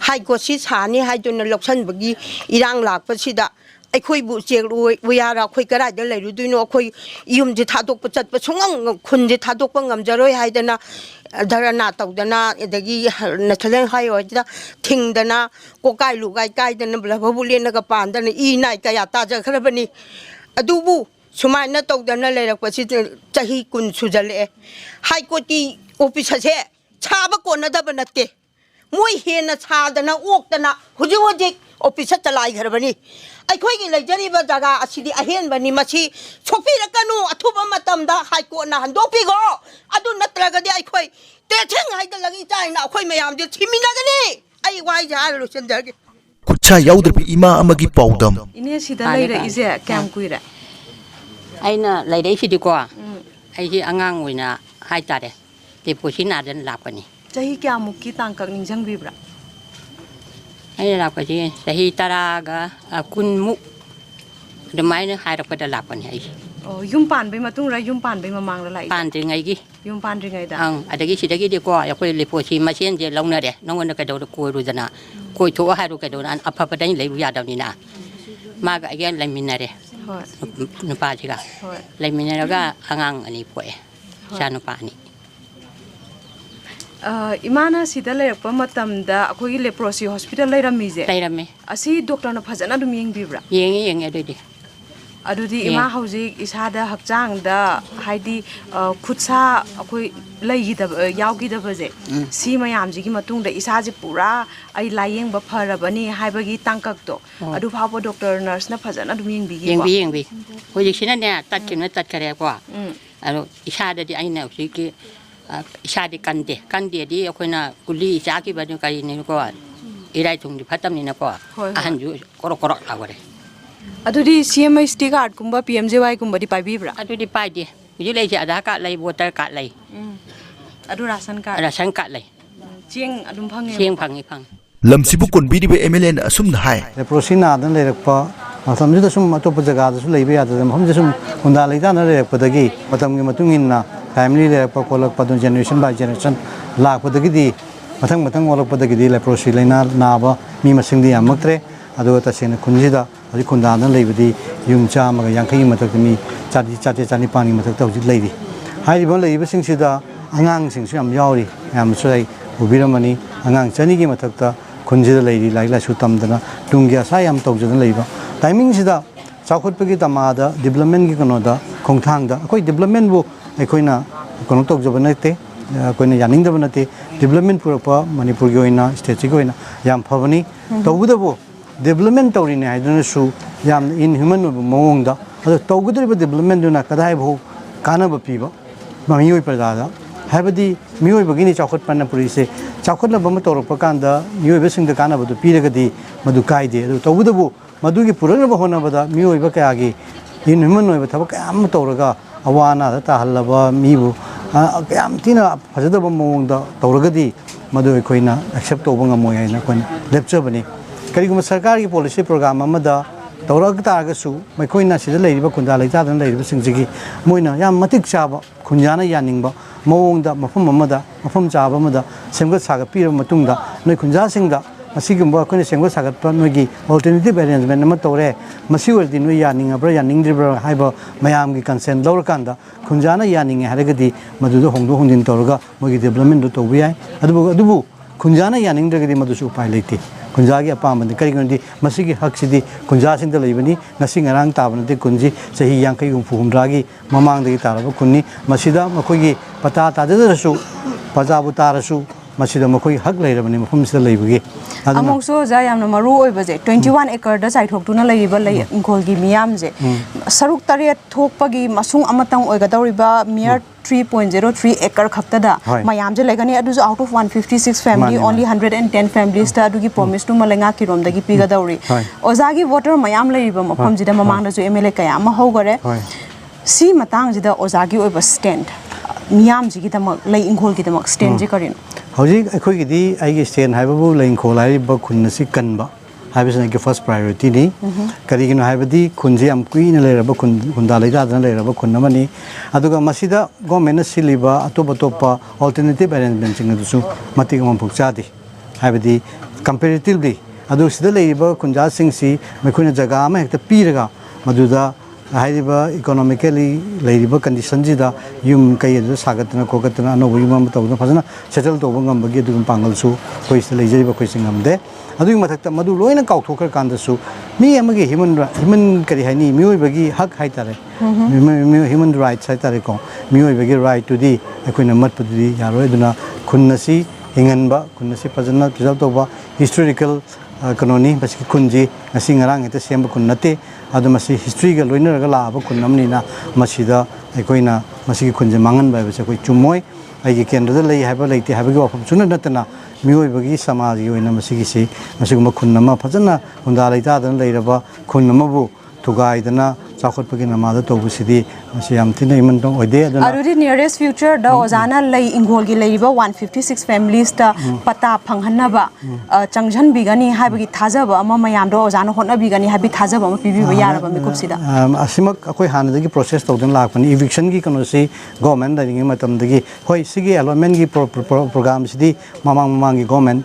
Speaker 4: ꯍꯥꯏ ꯀꯣꯔꯠꯁꯤ ꯁꯥꯅꯤ ꯍꯥꯏꯗꯨꯅ ꯂꯧꯁꯟꯕꯒꯤ ꯏꯔꯥꯡ ꯂꯥꯛꯄꯁꯤꯗ ꯑꯩꯈꯣꯏꯕꯨ ꯎꯆꯦꯛ ꯎꯌꯥꯔ ꯑꯩꯈꯣꯏ ꯀꯗꯥꯏꯗ ꯂꯩꯔꯨꯗꯣꯏꯅꯣ ꯑꯩꯈꯣꯏ ꯌꯨꯝꯁꯦ ꯊꯥꯗꯣꯛꯄ ꯆꯠꯄ ꯁꯨꯡꯉꯝ ꯈꯨꯟꯁꯦ ꯊꯥꯗꯣꯛꯄ ꯉꯝꯖꯔꯣꯏ ꯍꯥꯏꯗꯅ ꯙꯔꯅꯥ ꯇꯧꯗꯅ ꯑꯗꯒꯤ ꯅꯦꯁꯅꯦꯜ ꯍꯥꯏꯋꯦꯗ ꯊꯤꯡꯗꯅ ꯀꯣꯀꯥꯏ ꯂꯨꯒꯥꯏ ꯀꯥꯏꯗꯅ ꯕ꯭ꯂꯕꯕꯨ ꯂꯦꯟꯅꯒ ꯄꯥꯟꯗꯅ ꯏ ꯅꯥꯏ ꯀꯌꯥ ꯇꯥꯖꯈ꯭ꯔꯕꯅꯤ ꯑꯗꯨꯕꯨ ꯁꯨꯃꯥꯏꯅ ꯇꯧꯗꯅ ꯂꯩꯔꯛꯄꯁꯤꯗ ꯆꯍꯤ 10 ꯁꯨꯖꯜꯂꯛꯑꯦ ꯍꯥꯏ ꯀꯣꯔꯠꯀꯤ ꯑꯣꯐꯤꯁ ꯑꯁꯦ ꯁꯥꯕ ꯀꯣꯟꯅꯗꯕ ꯅꯠꯇꯦ ꯃꯣꯏ ꯍꯦꯟꯅ ꯁꯥꯗꯅ ꯑꯣꯛꯇꯅ ꯍꯧꯖꯤꯛ ꯍꯧꯖꯤꯛ ꯑꯣꯐꯤꯁ ꯆꯂꯥꯏꯈ꯭ꯔꯕꯅꯤ ꯑꯩꯈꯣꯏꯒꯤ ꯂꯩꯖꯔꯤꯕ ꯖꯒꯥ ꯑꯁꯤꯗꯤ ꯑꯍꯦꯟꯕꯅꯤ ꯃꯁꯤ ꯁꯣꯛꯄꯤꯔꯛꯀꯅꯨ ꯑꯊꯨꯕ ꯃꯇꯝꯗ ꯍꯥꯏ ꯀꯣꯔꯠꯅ ꯍꯟꯗꯣꯛꯄꯤꯈꯣ ꯑꯗꯨ ꯅꯠꯇ꯭ꯔꯒꯗꯤ ꯑꯩꯈꯣꯏ ꯇꯦꯊꯦꯡ ꯍꯥꯏꯒꯠꯂꯒ ꯏꯆꯥꯏꯅ ꯑꯩꯈꯣꯏ ꯃꯌꯥꯝꯁꯦ ꯁꯤꯃꯤꯟꯅꯒꯅꯤ ꯑꯩ ꯋꯥꯍꯩꯁꯦ ꯍꯥꯏꯔ ꯂꯣꯏꯁꯤꯟꯖꯔꯒꯦ
Speaker 1: ꯈꯨꯠꯁꯥ ꯌꯥꯎꯗ꯭ꯔꯕꯤ ꯏꯃꯥ ꯑꯃꯒꯤ ꯄꯥꯎꯗꯝ
Speaker 8: ꯏꯅꯦ ꯁꯤꯗ ꯂꯩꯔꯛꯏꯁꯦ ꯀꯌꯥꯝ ꯀꯨꯏꯔꯦ
Speaker 10: ꯑꯩꯅ ꯂꯩꯔꯛꯏꯁꯤꯗꯤꯀꯣ ꯑꯩꯁꯤ ꯑꯉꯥꯡ ꯑꯣꯏꯅ ꯍꯥꯏꯇꯥꯔꯦ ꯂꯦꯄ꯭ꯔꯣꯁꯤ ꯅꯥꯗꯅ ꯂꯥꯛꯄꯅꯤ
Speaker 8: ꯆꯍꯤ ꯀꯌꯥꯃꯨꯛꯀꯤ ꯇꯥꯡꯀꯛ ꯅꯤꯡꯁꯤꯡꯕꯤꯕ꯭ꯔꯥ
Speaker 10: ꯑꯩꯅ ꯂꯥꯛꯄꯁꯤ ꯆꯍꯤ 10ꯒ 10ꯃꯨꯛ ꯑꯗꯨꯃꯥꯏꯅ ꯍꯥꯏꯔꯛꯄꯗ ꯂꯥꯛꯄꯅꯤ ꯑꯩꯁꯦ
Speaker 8: ꯌꯨꯝ ꯄꯥꯟꯕꯩ ꯃꯇꯨꯡꯔ ꯌꯨꯝ ꯄꯥꯟꯕꯩ ꯃꯃꯥꯡꯗ ꯂꯥꯛꯏ
Speaker 10: ꯄꯥꯟꯗ꯭ꯔꯤꯉꯩꯒꯤ
Speaker 8: ꯌꯨꯝ ꯄꯥꯟꯗ꯭ꯔꯤꯉꯩꯗ
Speaker 10: ꯑꯗꯒꯤ ꯁꯤꯗꯒꯤꯗꯤꯀꯣ ꯑꯩꯈꯣꯏ ꯂꯦꯄ꯭ꯔꯣꯁꯤ ꯃꯁꯦꯟꯁꯦ ꯂꯧꯅꯔꯦ ꯅꯉꯣꯟꯗ ꯀꯩꯗꯧꯔ ꯀꯣꯏꯔꯨꯗꯅ ꯀꯣꯏꯊꯣꯛꯑ ꯍꯥꯏꯔꯨ ꯀꯩꯗꯧꯔ ꯑꯐꯕꯗꯩ ꯂꯩꯕ ꯌꯥꯗꯕꯅꯤꯅ ꯃꯥꯒ ꯑꯩꯒ ꯂꯩꯃꯤꯟꯅꯔꯦ ꯅꯨꯄꯥꯁꯤꯒ ꯂꯩꯃꯤꯟꯅꯔꯒ ꯑꯉꯥꯡ 2 ꯄꯣꯛꯑꯦ ꯏꯆꯥ ꯅꯨꯄꯥ 2
Speaker 8: ꯏꯃꯥꯅ ꯁꯤꯗ ꯂꯩꯔꯛꯄ ꯃꯇꯝꯗ ꯑꯩꯈꯣꯏꯒꯤ ꯂꯦꯄ꯭ꯔꯣꯁꯤ ꯍꯣꯁꯄꯤꯇꯥꯜ ꯂꯩꯔꯝꯃꯤꯁꯦ
Speaker 10: ꯂꯩꯔꯝꯃꯦ
Speaker 8: ꯑꯁꯤ ꯗꯣꯛꯇꯔꯅ ꯐꯖꯅ ꯑꯗꯨꯝ ꯌꯦꯡꯕꯤꯕ꯭ꯔꯥ
Speaker 10: ꯌꯦꯡꯉꯦ
Speaker 8: ꯑꯗꯨꯗꯤ ꯏꯃꯥ ꯍꯧꯖꯤꯛ ꯏꯁꯥꯗ ꯍꯛꯆꯥꯡꯗ ꯍꯥꯏꯗꯤ ꯈꯨꯠꯁꯥ ꯑꯩꯈꯣꯏ ꯂꯩꯈꯤꯗꯕ ꯌꯥꯎꯈꯤꯗꯕꯁꯦ ꯁꯤ ꯃꯌꯥꯝꯁꯤꯒꯤ ꯃꯇꯨꯡꯗ ꯏꯁꯥꯁꯦ ꯄꯨꯔꯥ ꯑꯩ ꯂꯥꯏꯌꯦꯡꯕ ꯐꯔꯕꯅꯤ ꯍꯥꯏꯕꯒꯤ ꯇꯥꯡꯀꯛꯇꯣ ꯑꯗꯨ ꯐꯥꯎꯕ ꯗꯣꯛꯇꯔ ꯅꯔꯁꯅ ꯐꯖꯅ ꯑꯗꯨꯝ ꯌꯦꯡꯕꯤꯒꯤꯀꯣ
Speaker 10: ꯌꯦꯡꯕꯤ ꯍꯧꯖꯤꯛꯁꯤꯅꯅꯦ ꯇꯠꯈ꯭ꯔꯦꯀꯣ ꯑꯗꯣ ꯏꯁꯥꯗꯗꯤ ꯑꯩꯅ ꯍꯧꯖꯤꯛꯀꯤ 이샤디 간데 간데디 어코나 굴리 자기 바주 가이니고 이라이 통지 파tam니나고 한주 꼬록꼬록 하고래
Speaker 8: 아두디 CMST card kumba PMJY kumba di paibibra
Speaker 10: 아두디 파이디 유레지 아다 카레이 보터 카레이
Speaker 8: adu rasan card
Speaker 10: lai
Speaker 8: chieng adum phange
Speaker 10: chieng phangi phang
Speaker 1: lamsibu konbiribe MLN asumna hai
Speaker 3: ꯄ꯭ꯔꯣꯁꯤꯅꯥ ꯗ ꯂꯩꯔꯛꯄ ꯃꯇꯝꯗꯨꯗ ꯁꯨꯝ ꯑꯇꯣꯞꯄ ꯖꯒꯥꯗꯁꯨ ꯂꯩꯕ ꯌꯥꯗꯗꯅ ꯃꯐꯝꯗ ꯁꯨꯝ ꯈꯨꯟꯗꯥ ꯂꯩꯇꯥꯅ ꯂꯩꯔꯛꯄꯗꯒꯤ ꯃꯇꯝꯒꯤ ꯃꯇꯨꯡ ꯏꯟꯅ ꯐꯦꯃꯤꯂꯤ ꯂꯩꯔꯛꯄ ꯈꯣꯠꯂꯛꯄ ꯑꯗꯨ ꯖꯦꯅꯦꯔꯦꯁꯟ ꯕꯥꯏ ꯖꯦꯅꯦꯔꯦꯁꯟ ꯂꯥꯛꯄꯗꯒꯤꯗꯤ ꯃꯊꯪ ꯑꯣꯜꯂꯛꯄꯗꯒꯤꯗꯤ ꯂꯦꯄ꯭ꯔꯣꯁꯤ ꯂꯩꯅꯥ ꯅꯥꯕ ꯃꯤ ꯃꯁꯤꯡꯗꯤ ꯌꯥꯝꯃꯛꯇ꯭ꯔꯦ ꯑꯗꯨꯒ ꯇꯁꯦꯡꯅ ꯈꯨꯟꯁꯤꯗ ꯍꯧꯖꯤꯛ ꯈꯨꯟꯗꯥꯗꯅ ꯂꯩꯕꯗꯤ ꯌꯨꯝ 150ꯒꯤ ꯃꯊꯛꯇ ꯃꯤ 400-450ꯒꯤ ꯃꯊꯛꯇ ꯍꯧꯖꯤꯛ ꯂꯩꯔꯤ ꯍꯥꯏꯔꯤꯕ ꯂꯩꯔꯤꯕꯁꯤꯡꯁꯤꯗ ꯑꯉꯥꯡꯁꯤꯡꯁꯨ ꯌꯥꯝ ꯌꯥꯎꯔꯤ ꯌꯥꯝꯅꯁꯨ ꯑꯩ ꯎꯕꯤꯔꯝꯃꯅꯤ ꯑꯉꯥꯡ 200ꯒꯤ ꯃꯊꯛꯇ ꯈꯨꯟꯁꯤꯗ ꯂꯩꯔꯤ ꯂꯥꯏꯔꯤꯛ ꯂꯥꯏꯁꯨ ꯇꯝꯗꯅ ꯇꯨꯡꯒꯤ ꯑꯁꯥ ꯌꯥꯝ ꯇꯧꯖꯗꯅ ꯂꯩꯕ ꯇꯥꯏꯃꯤꯡꯁꯤꯗ ꯆꯥꯎꯈꯠꯄꯒꯤ ꯇꯃꯥꯗ ꯗꯤꯕꯦꯂꯞꯃꯦꯟꯒꯤ ꯀꯩꯅꯣꯗ ꯈꯣꯡꯊꯥꯡꯗ ꯑꯩꯈꯣꯏ ꯗꯤꯕꯦꯂꯞꯃꯦꯟꯕꯨ ꯑꯩꯈꯣꯏꯅ ꯀꯩꯅꯣ ꯇꯧꯖꯕ ꯅꯠꯇꯦ ꯑꯩꯈꯣꯏꯅ ꯌꯥꯅꯤꯡꯗꯕ ꯅꯠꯇꯦ ꯗꯤꯕꯦꯂꯞꯃꯦꯟ ꯄꯨꯔꯛꯄ ꯃꯅꯤꯄꯨꯔꯒꯤ ꯑꯣꯏꯅ ꯁ꯭ꯇꯦꯠꯁꯤꯒꯤ ꯑꯣꯏꯅ ꯌꯥꯝ ꯐꯕꯅꯤ ꯇꯧꯕꯗꯕꯨ ꯗꯤꯕꯦꯂꯞꯃꯦꯟ ꯇꯧꯔꯤꯅꯦ ꯍꯥꯏꯗꯨꯅꯁꯨ ꯌꯥꯝꯅ ꯏꯟꯍ꯭ꯌꯨꯃꯟ ꯑꯣꯏꯕ ꯃꯑꯣꯡꯗ ꯑꯗꯣ ꯇꯧꯒꯗꯧꯔꯤꯕ ꯗꯤꯕꯦꯂꯞꯃꯦꯟꯗꯨꯅ ꯀꯗꯥꯏꯐꯥꯎ ꯀꯥꯟꯅꯕ ꯄꯤꯕ ꯃꯤꯑꯣꯏ ꯄ꯭ꯔꯖꯥꯗ ꯍꯥꯏꯕꯗꯤ ꯃꯤꯑꯣꯏꯕꯒꯤꯅꯤ ꯆꯥꯎꯈꯠꯄꯅ ꯄꯨꯔꯤꯁꯦ ꯆꯥꯎꯈꯠꯅꯕ ꯑꯃ ꯇꯧꯔꯛꯄ ꯀꯥꯟꯗ ꯃꯤꯑꯣꯏꯕꯁꯤꯡꯗ ꯀꯥꯟꯅꯕꯗꯨ ꯄꯤꯔꯒꯗꯤ ꯃꯗꯨ ꯀꯥꯏꯗꯦ ꯑꯗꯨ ꯇꯧꯕꯗꯕꯨ ꯃꯗꯨꯒꯤ ꯄꯨꯔꯛꯅꯕ ꯍꯣꯠꯅꯕꯗ ꯃꯤꯑꯣꯏꯕ ꯀꯌꯥꯒꯤ ꯏꯟꯍ꯭ꯌꯨꯃꯟ ꯑꯣꯏꯕ ꯊꯕꯛ ꯀꯌꯥ ꯑꯃ ꯇꯧꯔꯒ ꯑꯋꯥ ꯑꯅꯥꯗ ꯇꯥꯍꯜꯂꯕ ꯃꯤꯕꯨ ꯌꯥꯝ ꯊꯤꯅ ꯐꯖꯗꯕ ꯃꯑꯣꯡꯗ ꯇꯧꯔꯒꯗꯤ ꯃꯗꯨ ꯑꯩꯈꯣꯏꯅ ꯑꯦꯛꯁꯦꯞ ꯇꯧꯕ ꯉꯝꯃꯣꯏ ꯍꯥꯏꯅ ꯑꯩꯈꯣꯏꯅ ꯂꯦꯞꯆꯕꯅꯤ ꯀꯔꯤꯒꯨꯝꯕ ꯁꯔꯀꯥꯔꯒꯤ ꯄꯣꯂꯤꯁꯤ ꯄ꯭ꯔꯣꯒ꯭ꯔꯥꯝ ꯑꯃꯗ ꯇꯧꯔꯛ ꯇꯥꯔꯒꯁꯨ ꯃꯈꯣꯏꯅ ꯁꯤꯗ ꯂꯩꯔꯤꯕ ꯈꯨꯟꯗꯥ ꯂꯩꯇꯥꯗꯅ ꯂꯩꯔꯤꯕꯁꯤꯡꯁꯤꯒꯤ ꯃꯣꯏꯅ ꯌꯥꯝ ꯃꯇꯤꯛ ꯆꯥꯕ ꯈꯨꯟꯖꯥꯅ ꯌꯥꯅꯤꯡꯕ ꯃꯑꯣꯡꯗ ꯃꯐꯝ ꯑꯃꯗ ꯃꯐꯝ ꯆꯥꯕ ꯑꯃꯗ ꯁꯦꯝꯒꯠ ꯁꯥꯒꯠꯄꯤꯔꯕ ꯃꯇꯨꯡꯗ ꯅꯣꯏ ꯈꯨꯟꯖꯥꯁꯤꯡꯗ ꯃꯁꯤꯒꯨꯝꯕ ꯑꯩꯈꯣꯏꯅ ꯁꯦꯝꯒꯠ ꯁꯥꯒꯠꯄ ꯅꯣꯏꯒꯤ ꯑꯣꯜꯇꯔꯅꯦꯇꯤꯕ ꯑꯦꯔꯦꯟꯖꯃꯦꯟ ꯑꯃ ꯇꯧꯔꯦ ꯃꯁꯤ ꯑꯣꯏꯔꯗꯤ ꯅꯣꯏ ꯌꯥꯅꯤꯡꯉꯕ꯭ꯔꯥ ꯌꯥꯅꯤꯡꯗ꯭ꯔꯤꯕ꯭ꯔꯥ ꯍꯥꯏꯕ ꯃꯌꯥꯝꯒꯤ ꯀꯟꯁꯦꯟ ꯂꯧꯔꯀꯥꯟꯗ ꯈꯨꯟꯖꯥꯅ ꯌꯥꯅꯤꯡꯉꯦ ꯍꯥꯏꯔꯒꯗꯤ ꯃꯗꯨꯗ ꯍꯣꯡꯗꯣꯛ ꯍꯣꯡꯖꯤꯟ ꯇꯧꯔꯒ ꯃꯣꯏꯒꯤ ꯗꯦꯕꯂꯞꯃꯦꯟꯗꯨ ꯇꯧꯕ ꯌꯥꯏ ꯑꯗꯨꯕꯨ ꯈꯨꯟꯖꯥꯅ ꯌꯥꯅꯤꯡꯗ꯭ꯔꯒꯗꯤ ꯃꯗꯨꯁꯨ ꯎꯄꯥꯏ ꯂꯩꯇꯦ ꯈꯨꯟꯖꯥꯒꯤ ꯑꯄꯥꯝꯕꯅꯤ ꯀꯔꯤꯒꯤꯅꯣꯗꯤ ꯃꯁꯤꯒꯤ ꯍꯛꯁꯤꯗꯤ ꯈꯨꯟꯖꯥꯁꯤꯡꯗ ꯂꯩꯕꯅꯤ ꯉꯁꯤ ꯉꯔꯥꯡ ꯇꯥꯕ ꯅꯠꯇꯦ ꯈꯨꯟꯁꯤ ꯆꯍꯤ 50-60-70ꯒꯤ ꯃꯃꯥꯡꯗꯒꯤ ꯇꯥꯔꯕ ꯈꯨꯟꯅꯤ ꯃꯁꯤꯗ ꯃꯈꯣꯏꯒꯤ ꯄꯇꯥ ꯇꯥꯖꯗ꯭ꯔꯁꯨ ꯄ꯭ꯔꯖꯥꯕꯨ ꯇꯥꯔꯁꯨ ꯃꯁꯤꯗ ꯃꯈꯣꯏꯒꯤ ꯍꯛ ꯂꯩꯔꯕꯅꯤ ꯃꯐꯝꯁꯤꯗ ꯂꯩꯕꯒꯤ
Speaker 8: ꯑꯃꯨꯛꯁꯨ ꯑꯣꯖꯥ ꯌꯥꯝꯅ ꯃꯔꯨ ꯑꯣꯏꯕꯁꯦ 21 ꯑꯦꯀꯔꯗ ꯆꯥꯏꯊꯣꯛꯇꯨꯅ ꯂꯩꯔꯤꯕ ꯂꯩ ꯏꯪꯈꯣꯜꯒꯤ ꯃꯤꯌꯥꯝꯁꯦ ꯁꯔꯨꯛ 8 ꯊꯣꯛꯄꯒꯤ ꯃꯁꯨꯡ ꯑꯃꯇꯪ ꯑꯣꯏꯒꯗꯧꯔꯤꯕ ꯃꯤꯌꯔ 3.03 acre khaptada mayam je legani adu out of 156 family only 110 families ta adugi promise nu malenga ki rom dagi piga dawri ozagi voter mayam leiba mafam jida mamang da ju MLA kaya ma hogare si matang jida ozagi oiba stand miyam ji gi damak Lei-ingkhol gi damak stand je karin
Speaker 3: hoji akhoi gi di ai gi stand haibabu Lei-ingkhol ai ba khun si kanba हाइबेसना के first priority नी करिगिनो हाइबदी खुनजे am कुइन लेरबा खुनदा लेजादना लेरबा खुनमनी अदुगा मसिदा गवर्नमेंट सिलिबा अतोबतोपा अल्टरनेटिव अरेंजमेंट सिंग दुसु मतिग मफुक चादी हाइबदी कंपैरेटिवली अदु सिदा लेरिबा खुनजा सिंगसी मखुना जगह अमा हेक्ता पीरगा मदुदा हाइरिबा इकोनॉमिकली लेरिबा कंडीशन जिदा युम कई अदु सागतना कोगतना अनोबु युम तौना फजना सेटल तौबा ngambagi अदु पांगलसु कोइस लेजरिबा कोइसिंग ngamde अदुग मथक्ता मदु लोइना काउथोकर कांदसु मी अमगे ह्यूमन करी हाइनी मियोइबगी हक हाइतारे ह्यूमन राइट्स हाइतारे को मियोइबगी राइट टू दी अखोइना मतपदि यारोय दुना खुन्नसी हिंगनबा खुन्नसी फजना प्रिजर्व तौबा हिस्टोरिकल कनोनी बसकी खुंजी ngasi ngarang ete semba खुन्नते अदु मसी हिस्ट्री गा लोइनरगा लाबा खुन्नमनिना मसीदा अखोइना मसीकी खुंजे मांगन बायबसे कोइ चुमोय आइगे केंद्रदा लई हाइबा लेते हाइबगी वाफम सुना नतना मियोइबगी समाज की ओइना मसीगिसी मसीगुम खुन्नमा फजना हुंदा लेतादन लेरबा खुन्नमबु थुगाइदना चाखोटपगी नमादा तौबुसिदी मसी यामथिना इमन दं ओइदे अदना
Speaker 8: अरुदी नियरेस्ट फ्यूचर द ओजाना Lei-ingkhol gi leiba 156 families ta pata phanghanaba changjhan bigani haibagi thajaba ama mayam do ozana hotna bigani habi thajaba ama pibi ba yaraba mi kupsida
Speaker 3: asimak akoi hanadagi process tawdan lakpani eviction gi kanosi government da ringi matam dagi hoi sigi allotment gi program sidi mamang gi government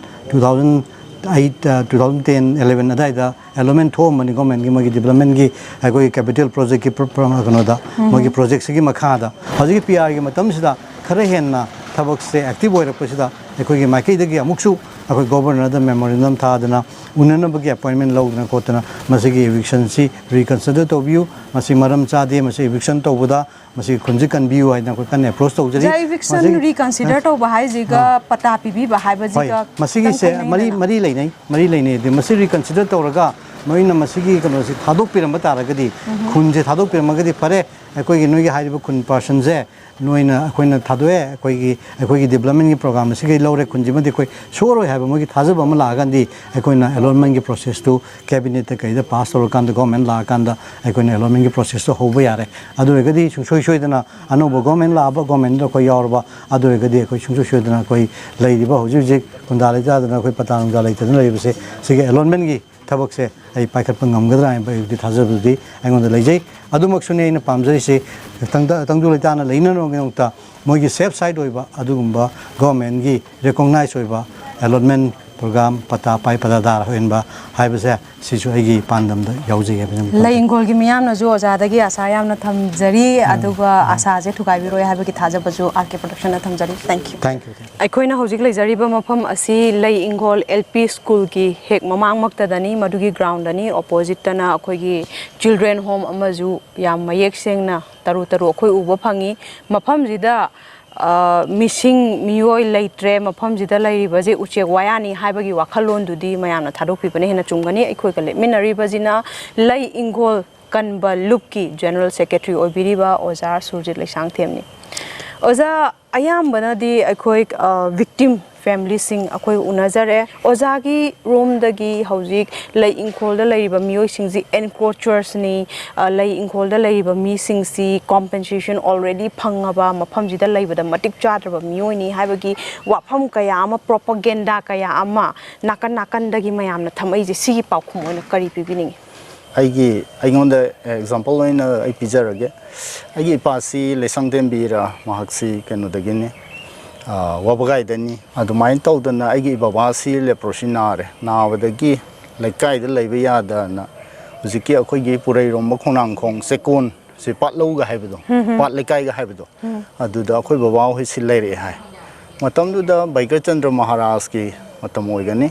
Speaker 3: 2010-11 अदाइदा एलोमेंट थो money government की मगी development की कोई capital project की कनोदा मगी project से की मखादा हजी PR की मतम सिदा खरे हेन्ना थबक से एक्टिव होइरपसिदा अखोई माइकैदगी अमुक्सु अखोई गवर्नर द मेमोरेंडम थादना उन्ननबगी अपॉइंटमेंट लौदना कोतना मसिगी एविक्शन सी रिकंसिडर तोबियु मसि मरम चादे मसि एविक्शन तोबुदा मसि खुंजि कनबियु हाइना को कन अप्रोच तोजरी
Speaker 8: एविक्शन रिकंसिडर तो बहाई जिगा पता पीबी बहाई बजिगा
Speaker 3: मसिगी से मरी लेनै दे मसि रिकंसिडर तोरगा मोइना मसिगी कनोसि थादोक पिरम तारगदी खुंजे थादोक पिरमगदी फरे अखोई नोगी हाइबो खुन पर्सन जे नोइना अखोइना थादोए अखोई डेवलपमेंट की प्रोग्राम सिगी लौरे खुंजि मदि कोई सोरो हाइबो मोगी थाजब अमा लागंदी अखोइना अलॉटमेंट की प्रोसेस टू कैबिनेट कइदा पास तोरकांद गवर्नमेंट लाकांदा अखोइना अलॉटमेंट की प्रोसेस तो होबो यारे अदुरेगदी सुसोइदना अनोबो गवर्नमेंट लाबो गवर्नमेंट को यारबा अदुरेगदी अखोइ सुसोइदना कोई लेरिबा हुजिक कुंदाले जादना कोई पता नुंगा लेतदना लेबसे सिगी अलॉटमेंट की थबक से आई पाइखट नमगद्रा थाजबदी अगोंद लेजै अदुमक्सुने इन पामजरिसे तंगदु लेताना लेननोगता मोगी सेफ साइड होइबा अदुगुंबा गवर्नमेंट की रिकॉग्नाइज होइबा अलॉटमेंट प्रोग्राम पता पाई पदादार होइनबा हाइबसे सिसु आइगी पांदम द याउजे
Speaker 8: Lei-ingkhol gi miyam na jo ajadagi asa yam na thamjari aduga asa je thukaibiroi habagi thajabaju RK production na thamjari thank you aikoina hojik leijari ba mafam asi Lei-ingkhol LP school gi hek mamang makta dani madugi ground ani opposite tana akoi gi children home amaju yam mayek sengna taru akoi uba phangi mafam jida missing मियोय लेट्रे मफम जिदा लेरिबजे उचेक वायानी हाइबगी वाखलोन दुदी मयामना थादोपिबने हेना चुंगनी अखोय कले मिनरिबजिना Lei-ingkhol कनबा loop की general secretary ओबिरिबा ओजार सुरजित लेसांग थेमनी ओजा अयामबनादी अखोय विक्टिम फैमिली सिंग अखोय उनजरे ओजागी रोमदगी हौजिक Lei-ingkhol दा लेरिबा मियोय सिंगजी एनक्रोचर्स नि Lei-ingkhol दा लेरिबा मी सिंगसी कॉम्पेंसेशन ऑलरेडी फंगबा मफम जिदा लेबदा मटिक चाद्रबा मियोय नि हाइबगी वाफम कया अमा प्रोपेगेंडा कया अमा नाकन दगी मयामना थमैजे सिगी पाखुम ओइना करी पिबिनिंग
Speaker 11: अगोंद एग्जांपल ओइना आई पिजरगे आइगी पासी लेसंगदेमबीरा महक्सी केनोदगिने वाबगाइदनी अदुमाइन तौदना आइगी बाबासी लेप्रोसी नारे नावदगी लेकाइद लेबा यादना हुजिकी अखोइगी पुरैरोम खोनांखों सेकोन से पाटलौगा हाइबदो पाट लेकाइगा हाइबदो अदुदा अखोइ बाबा होइ सि लेरे हाय मतमदुदा बैगचंद्र महाराज की मतम ओइगनी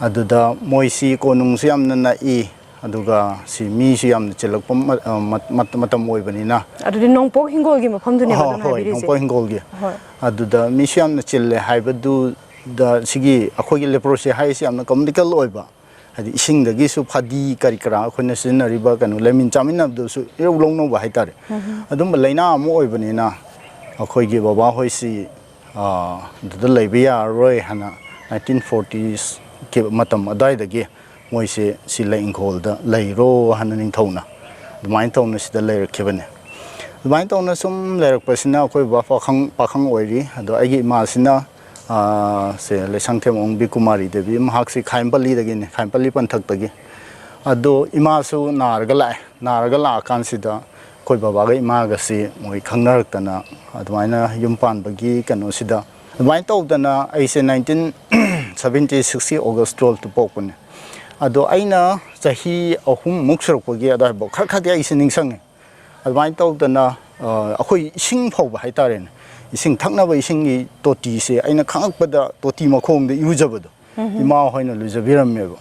Speaker 11: अदुदा मोइसी कोनुंगसी यामना नाइ अदुगा सी मीसी यामना चिलकप मतम ओइबनिना
Speaker 8: अदुदि नोंपो हिंगोल गी मफमदुनि बदन हाइबिरिसे
Speaker 11: नोंपो हिंगोल गी अदुदा मीसी यामना चिल्ले हाइबदु दा सिगी अखोइगी लेप्रोसी हाइसी यामना कम्युनिकल ओइबा हदि इसिंगदगिसु फादी करिकरा अखोइना सिनरिबा कनु लेमिन चामिनबदुसु इरौ लौनोबा हाइतारे अदुम लैना अमो ओइबनिना ꯑꯩꯈꯣꯏꯒꯤ ꯕꯕꯥ ꯍꯣꯏꯁꯤ ꯑꯗꯨꯗ ꯂꯩꯕ ꯌꯥꯔꯔꯣꯏ ꯍꯥꯏꯅ 1940s ꯀꯤ ꯃꯇꯝ ꯑꯗꯨꯋꯥꯏꯗꯒꯤ ꯃꯣꯏꯁꯦ ꯁꯤ ꯂꯩ-ꯏꯪꯈꯣꯜꯗ ꯂꯩꯔꯣ ꯍꯥꯏꯅ ꯅꯤꯡꯊꯧꯅ ꯑꯗꯨꯃꯥꯏꯅ ꯇꯧꯅ ꯁꯤꯗ ꯂꯩꯔꯛꯈꯤꯕꯅꯦ ꯑꯗꯨꯃꯥꯏꯅ ꯇꯧꯅ ꯁꯨꯝ ꯂꯩꯔꯛꯄꯁꯤꯅ ꯑꯩꯈꯣꯏ ꯕꯕꯥ ꯄꯥꯈꯪ ꯑꯣꯏꯔꯤ ꯑꯗꯣ ꯑꯩꯒꯤ ꯏꯃꯥꯁꯤꯅ ꯁꯦ ꯂꯩꯁꯪꯊꯦꯝ ꯑꯣꯡꯕꯤ ꯀꯨꯃꯥꯔꯤ ꯗꯦꯕꯤ ꯃꯍꯥꯛꯁꯤ ꯈꯥꯏꯝꯄꯜꯂꯤꯗꯒꯤꯅꯤ ꯈꯥꯏꯝꯄꯜꯂꯤ ꯄꯟꯊꯛꯇꯒꯤ ꯑꯗꯣ ꯏꯃꯥꯁꯨ ꯅꯥꯔꯒ ꯂꯥꯛꯑꯀꯥꯟꯁꯤꯗ ꯑꯩꯈꯣꯏ ꯕꯕꯥꯒ ꯏꯃꯥꯒꯁꯤ ꯃꯣꯏ ꯈꯪꯅꯔꯛꯇꯅ ꯑꯗꯨꯃꯥꯏꯅ ꯌꯨꯝ ꯄꯥꯟꯕꯒꯤ ꯀꯩꯅꯣꯁꯤꯗ ꯑꯗꯨꯃꯥꯏꯅ ꯇꯧꯗꯅ ꯑꯩꯁꯦ 1976ꯀꯤ ꯑꯣꯒꯁ 12ꯇ ꯄꯣꯛꯄꯅꯦ ꯑꯗꯣ ꯑꯩꯅ ꯆꯍꯤ 3 ꯁꯨꯔꯛꯄꯒꯤ ꯑꯗꯨꯋꯥꯏꯐꯥꯎ ꯈꯔꯗꯤ ꯑꯩꯁꯦ ꯅꯤꯡꯁꯤꯡꯉꯦ ꯑꯗꯨꯃꯥꯏꯅ ꯇꯧꯗꯅ ꯑꯩꯈꯣꯏ ꯏꯁꯤꯡ ꯐꯥꯎꯕ ꯍꯥꯏꯇꯥꯔꯦꯅꯦ ꯏꯁꯤꯡ ꯊꯛꯅꯕ ꯏꯁꯤꯡꯒꯤ ꯇꯣꯇꯤꯁꯦ ꯑꯩꯅ ꯈꯪꯉꯛꯄꯗ ꯇꯣꯇꯤ ꯃꯈꯣꯡꯗ ꯏꯔꯨꯖꯕꯗꯣ ꯏꯃꯥ ꯍꯣꯏꯅ ꯂꯨꯖꯕꯤꯔꯝꯃꯦꯕ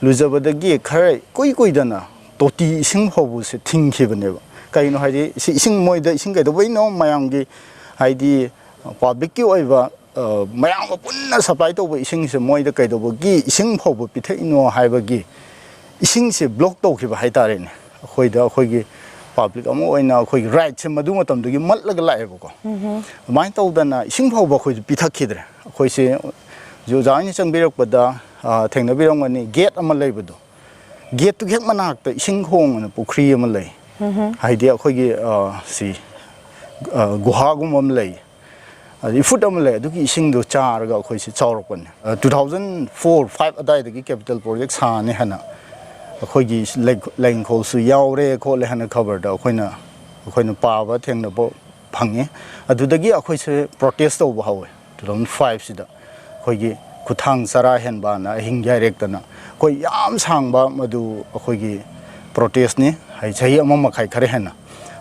Speaker 11: ꯂꯨꯖꯕꯗꯒꯤ ꯈꯔ ꯀꯨꯏꯗꯅ ꯇꯣꯇꯤ ꯏꯁꯤꯡ ꯐꯥꯎꯕꯁꯦ ꯊꯤꯡꯈꯤꯕꯅꯦꯕ ꯀꯩꯅꯣ ꯍꯥꯏꯗꯤ ꯏꯁꯤꯡ ꯃꯣꯏꯗ ꯏꯁꯤꯡ ꯀꯩꯗꯧꯕꯩꯅꯣ ꯃꯌꯥꯝꯒꯤ ꯍꯥꯏꯗꯤ ꯄꯥꯕ꯭ꯂꯤꯛꯀꯤ ꯑꯣꯏꯕ ꯃꯌꯥꯝꯒ ꯄꯨꯟꯅ ꯁꯄ꯭ꯂꯥꯏ ꯇꯧꯕ ꯏꯁꯤꯡꯁꯦ ꯃꯣꯏꯗ ꯀꯩꯗꯧꯕꯒꯤ ꯏꯁꯤꯡ ꯐꯥꯎꯕ ꯄꯤꯊꯛꯏꯅꯣ ꯍꯥꯏꯕꯒꯤ ꯏꯁꯤꯡꯁꯦ ꯕ꯭ꯂꯣꯛ ꯇꯧꯈꯤꯕ ꯍꯥꯏꯇꯥꯔꯦꯅꯦ ꯑꯩꯈꯣꯏꯒꯤ ꯄꯥꯕ꯭ꯂꯤꯛ ꯑꯃ ꯑꯣꯏꯅ ꯑꯩꯈꯣꯏꯒꯤ ꯔꯥꯏꯠꯁꯦ ꯃꯗꯨ ꯃꯇꯝꯗꯒꯤ ꯃꯠꯂꯒ ꯂꯥꯛꯑꯦꯕꯀꯣ ꯑꯗꯨꯃꯥꯏꯅ ꯇꯧꯗꯅ ꯏꯁꯤꯡ ꯐꯥꯎꯕ ꯑꯩꯈꯣꯏꯁꯨ ꯄꯤꯊꯛꯈꯤꯗ꯭ꯔꯦ ꯑꯩꯈꯣꯏꯁꯦ ꯑꯣꯖꯥꯅ ꯆꯪꯕꯤꯔꯛꯄꯗ ꯊꯦꯡꯅꯕꯤꯔꯝꯒꯅꯤ ꯒꯦꯠ ꯑꯃ ꯂꯩꯕꯗꯣ ꯒꯦꯠꯇꯨꯒꯤ ꯍꯦꯛ ꯃꯅꯥꯛꯇ ꯏꯁꯤꯡ ꯈꯣꯡꯑꯅ ꯄꯨꯈ꯭ꯔꯤ ꯑꯃ ꯂꯩ ꯍꯥꯏꯗꯤ ꯑꯩꯈꯣꯏꯒꯤ ꯁꯤ ꯒꯨꯍꯥꯒꯨꯝꯕ ꯑꯃ ꯂꯩ ꯑꯗꯩ ꯏꯐꯨꯠ ꯑꯃ ꯂꯩ ꯑꯗꯨꯒꯤ ꯏꯁꯤꯡꯗꯣ ꯆꯥꯔꯒ ꯑꯩꯈꯣꯏꯁꯤ ꯆꯥꯎꯔꯛꯄꯅꯦ 2004-5 ꯑꯗꯥꯏꯗꯒꯤ ꯀꯦꯄꯤꯇꯦꯜ ꯄ꯭ꯔꯣꯖꯦꯛ ꯁꯥꯅꯤ ꯍꯥꯏꯅ ꯑꯩꯈꯣꯏꯒꯤ ꯂꯩ-ꯏꯪꯈꯣꯜꯁꯨ ꯌꯥꯎꯔꯦ ꯈꯣꯠꯂꯦ ꯍꯥꯏꯅ ꯈꯕꯔꯗ ꯑꯩꯈꯣꯏꯅ ꯄꯥꯕ ꯊꯦꯡꯅꯕ ꯐꯪꯉꯦ ꯑꯗꯨꯗꯒꯤ ꯑꯩꯈꯣꯏꯁꯦ ꯄ꯭ꯔꯣꯇꯦꯁ ꯇꯧꯕ ꯍꯧꯋꯦ 2005 ꯑꯩꯈꯣꯏꯒꯤ ꯈꯨꯊꯥꯡ ꯆꯔꯥ ꯍꯦꯟꯕꯅ ꯑꯍꯤꯡ ꯌꯥꯏꯔꯦꯛꯇꯅ ꯑꯩꯈꯣꯏ ꯌꯥꯝ ꯁꯥꯡꯕ ꯃꯗꯨ ꯑꯩꯈꯣꯏꯒꯤ ꯄ꯭ꯔꯣꯇꯦꯁꯅꯤ ꯆꯍꯤ 1.5 ꯈꯔ ꯍꯦꯟꯅ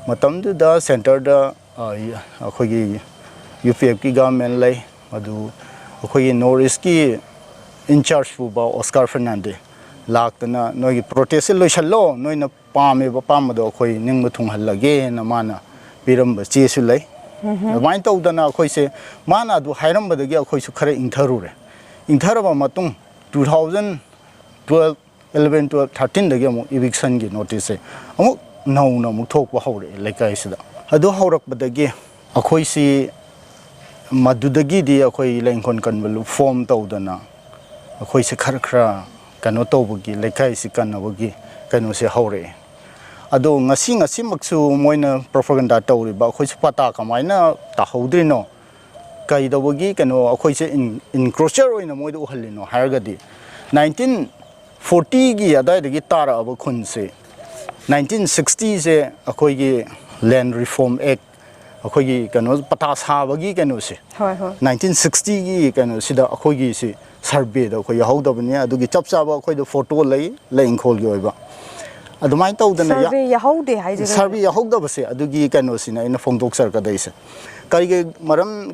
Speaker 11: ꯃꯇꯝꯗꯨꯗ ꯁꯦꯟꯇꯔꯗ ꯑꯩꯈꯣꯏꯒꯤ UPFꯀꯤ ꯒꯚꯔꯟꯃꯦꯟ ꯂꯩ ꯑꯗꯨ ꯑꯩꯈꯣꯏꯒꯤ ꯅꯣꯔꯠ ꯏꯁꯀꯤ ꯏꯟꯆꯥꯔꯖ ꯄꯨꯕ ꯑꯣꯁꯀꯥꯔ ꯐꯔꯅꯥꯟꯗꯦ ꯂꯥꯛꯇꯅ ꯅꯣꯏꯒꯤ ꯄ꯭ꯔꯣꯇꯦꯁꯁꯦ ꯂꯣꯏꯁꯜꯂꯣ ꯅꯣꯏꯅ ꯄꯥꯝꯕꯗꯣ ꯑꯩꯈꯣꯏ ꯅꯤꯡꯕ ꯊꯨꯡꯍꯜꯂꯒꯦꯅ ꯃꯥꯅ ꯄꯤꯔꯝꯕ ꯆꯦꯁꯨ ꯂꯩ ꯑꯗꯨꯃꯥꯏꯅ ꯇꯧꯗꯅ ꯑꯩꯈꯣꯏꯁꯦ ꯃꯥꯅ ꯑꯗꯨ ꯍꯥꯏꯔꯝꯕꯗꯒꯤ ꯑꯩꯈꯣꯏꯁꯨ ꯈꯔ ꯏꯪꯊꯔꯨꯔꯦ ꯏꯪꯊꯔꯕ ꯃꯇꯨꯡ 2012 11 12 13ꯗꯒꯤ ꯑꯃꯨꯛ ꯏꯚꯤꯛꯁꯟꯒꯤ ꯅꯣꯇꯤꯁꯁꯦ ꯑꯃꯨꯛ ꯅꯧꯅ ꯑꯃꯨꯛ ꯊꯣꯛꯄ ꯍꯧꯔꯛꯑꯦ ꯂꯩꯀꯥꯏꯁꯤꯗ ꯑꯗꯨ ꯍꯧꯔꯛꯄꯗꯒꯤ ꯑꯩꯈꯣꯏꯁꯤ ꯃꯗꯨꯗꯒꯤꯗꯤ ꯑꯩꯈꯣꯏ ꯂꯩ-ꯏꯪꯈꯣꯜ ꯀꯟꯕ ꯐꯣꯝ ꯇꯧꯗꯅ ꯑꯩꯈꯣꯏꯁꯦ ꯈꯔ ꯀꯩꯅꯣ ꯇꯧꯕꯒꯤ ꯂꯩꯀꯥꯏꯁꯤ ꯀꯟꯅꯕꯒꯤ ꯀꯩꯅꯣꯁꯦ ꯍꯧꯔꯛꯑꯦ ꯑꯗꯣ ꯉꯁꯤꯃꯛꯁꯨ ꯃꯣꯏꯅ ꯄ꯭ꯔꯣꯄꯒꯦꯟꯗꯥ ꯇꯧꯔꯤꯕ ꯑꯩꯈꯣꯏꯁꯨ ꯄꯇꯥ ꯀꯃꯥꯏꯅ ꯇꯥꯍꯧꯗ꯭ꯔꯤꯅꯣ ꯀꯩꯗꯧꯕꯒꯤ ꯀꯩꯅꯣ ꯑꯩꯈꯣꯏꯁꯦ ꯏꯟꯀ꯭ꯔꯣꯆꯔ ꯑꯣꯏꯅ ꯃꯣꯏꯗ ꯎꯍꯜꯂꯤꯅꯣ ꯍꯥꯏꯔꯒꯗꯤ 1940ꯒꯤ ꯑꯗꯨꯋꯥꯏꯗꯒꯤ ꯇꯥꯔꯛꯑꯕ ꯈꯨꯟꯁꯦ 1960ꯁꯦ ꯑꯩꯈꯣꯏꯒꯤ ꯂꯦꯟ ꯔꯤꯐꯣꯔꯝ ꯑꯦꯛ ꯑꯩꯈꯣꯏꯒꯤ ꯀꯩꯅꯣ ꯄꯇꯥ ꯁꯥꯕꯒꯤ ꯀꯩꯅꯣꯁꯦ 1960ꯒꯤ ꯀꯩꯅꯣꯁꯤꯗ ꯑꯩꯈꯣꯏꯒꯤꯁꯤ ꯁꯔꯚꯦꯗ ꯑꯩꯈꯣꯏ ꯌꯥꯎꯍꯧꯗꯕꯅꯤ ꯑꯗꯨꯒꯤ ꯆꯞ ꯆꯥꯕ ꯑꯩꯈꯣꯏꯗ ꯐꯣꯇꯣ ꯂꯩ-ꯏꯪꯈꯣꯜꯒꯤ ꯑꯣꯏꯕ ꯑꯗꯨꯃꯥꯏꯅ ꯇꯧꯗꯅ
Speaker 8: ꯁꯔꯚꯦ ꯌꯥꯍꯧꯗꯦ ꯍꯥꯏꯖꯦ
Speaker 11: ꯁꯔꯚꯦ ꯌꯥꯍꯧꯗꯕꯁꯦ ꯑꯗꯨꯒꯤ ꯀꯩꯅꯣꯁꯤꯅ ꯑꯩꯅ ꯐꯣꯡꯗꯣꯛꯆꯔꯛꯀꯗꯣꯏꯁꯦ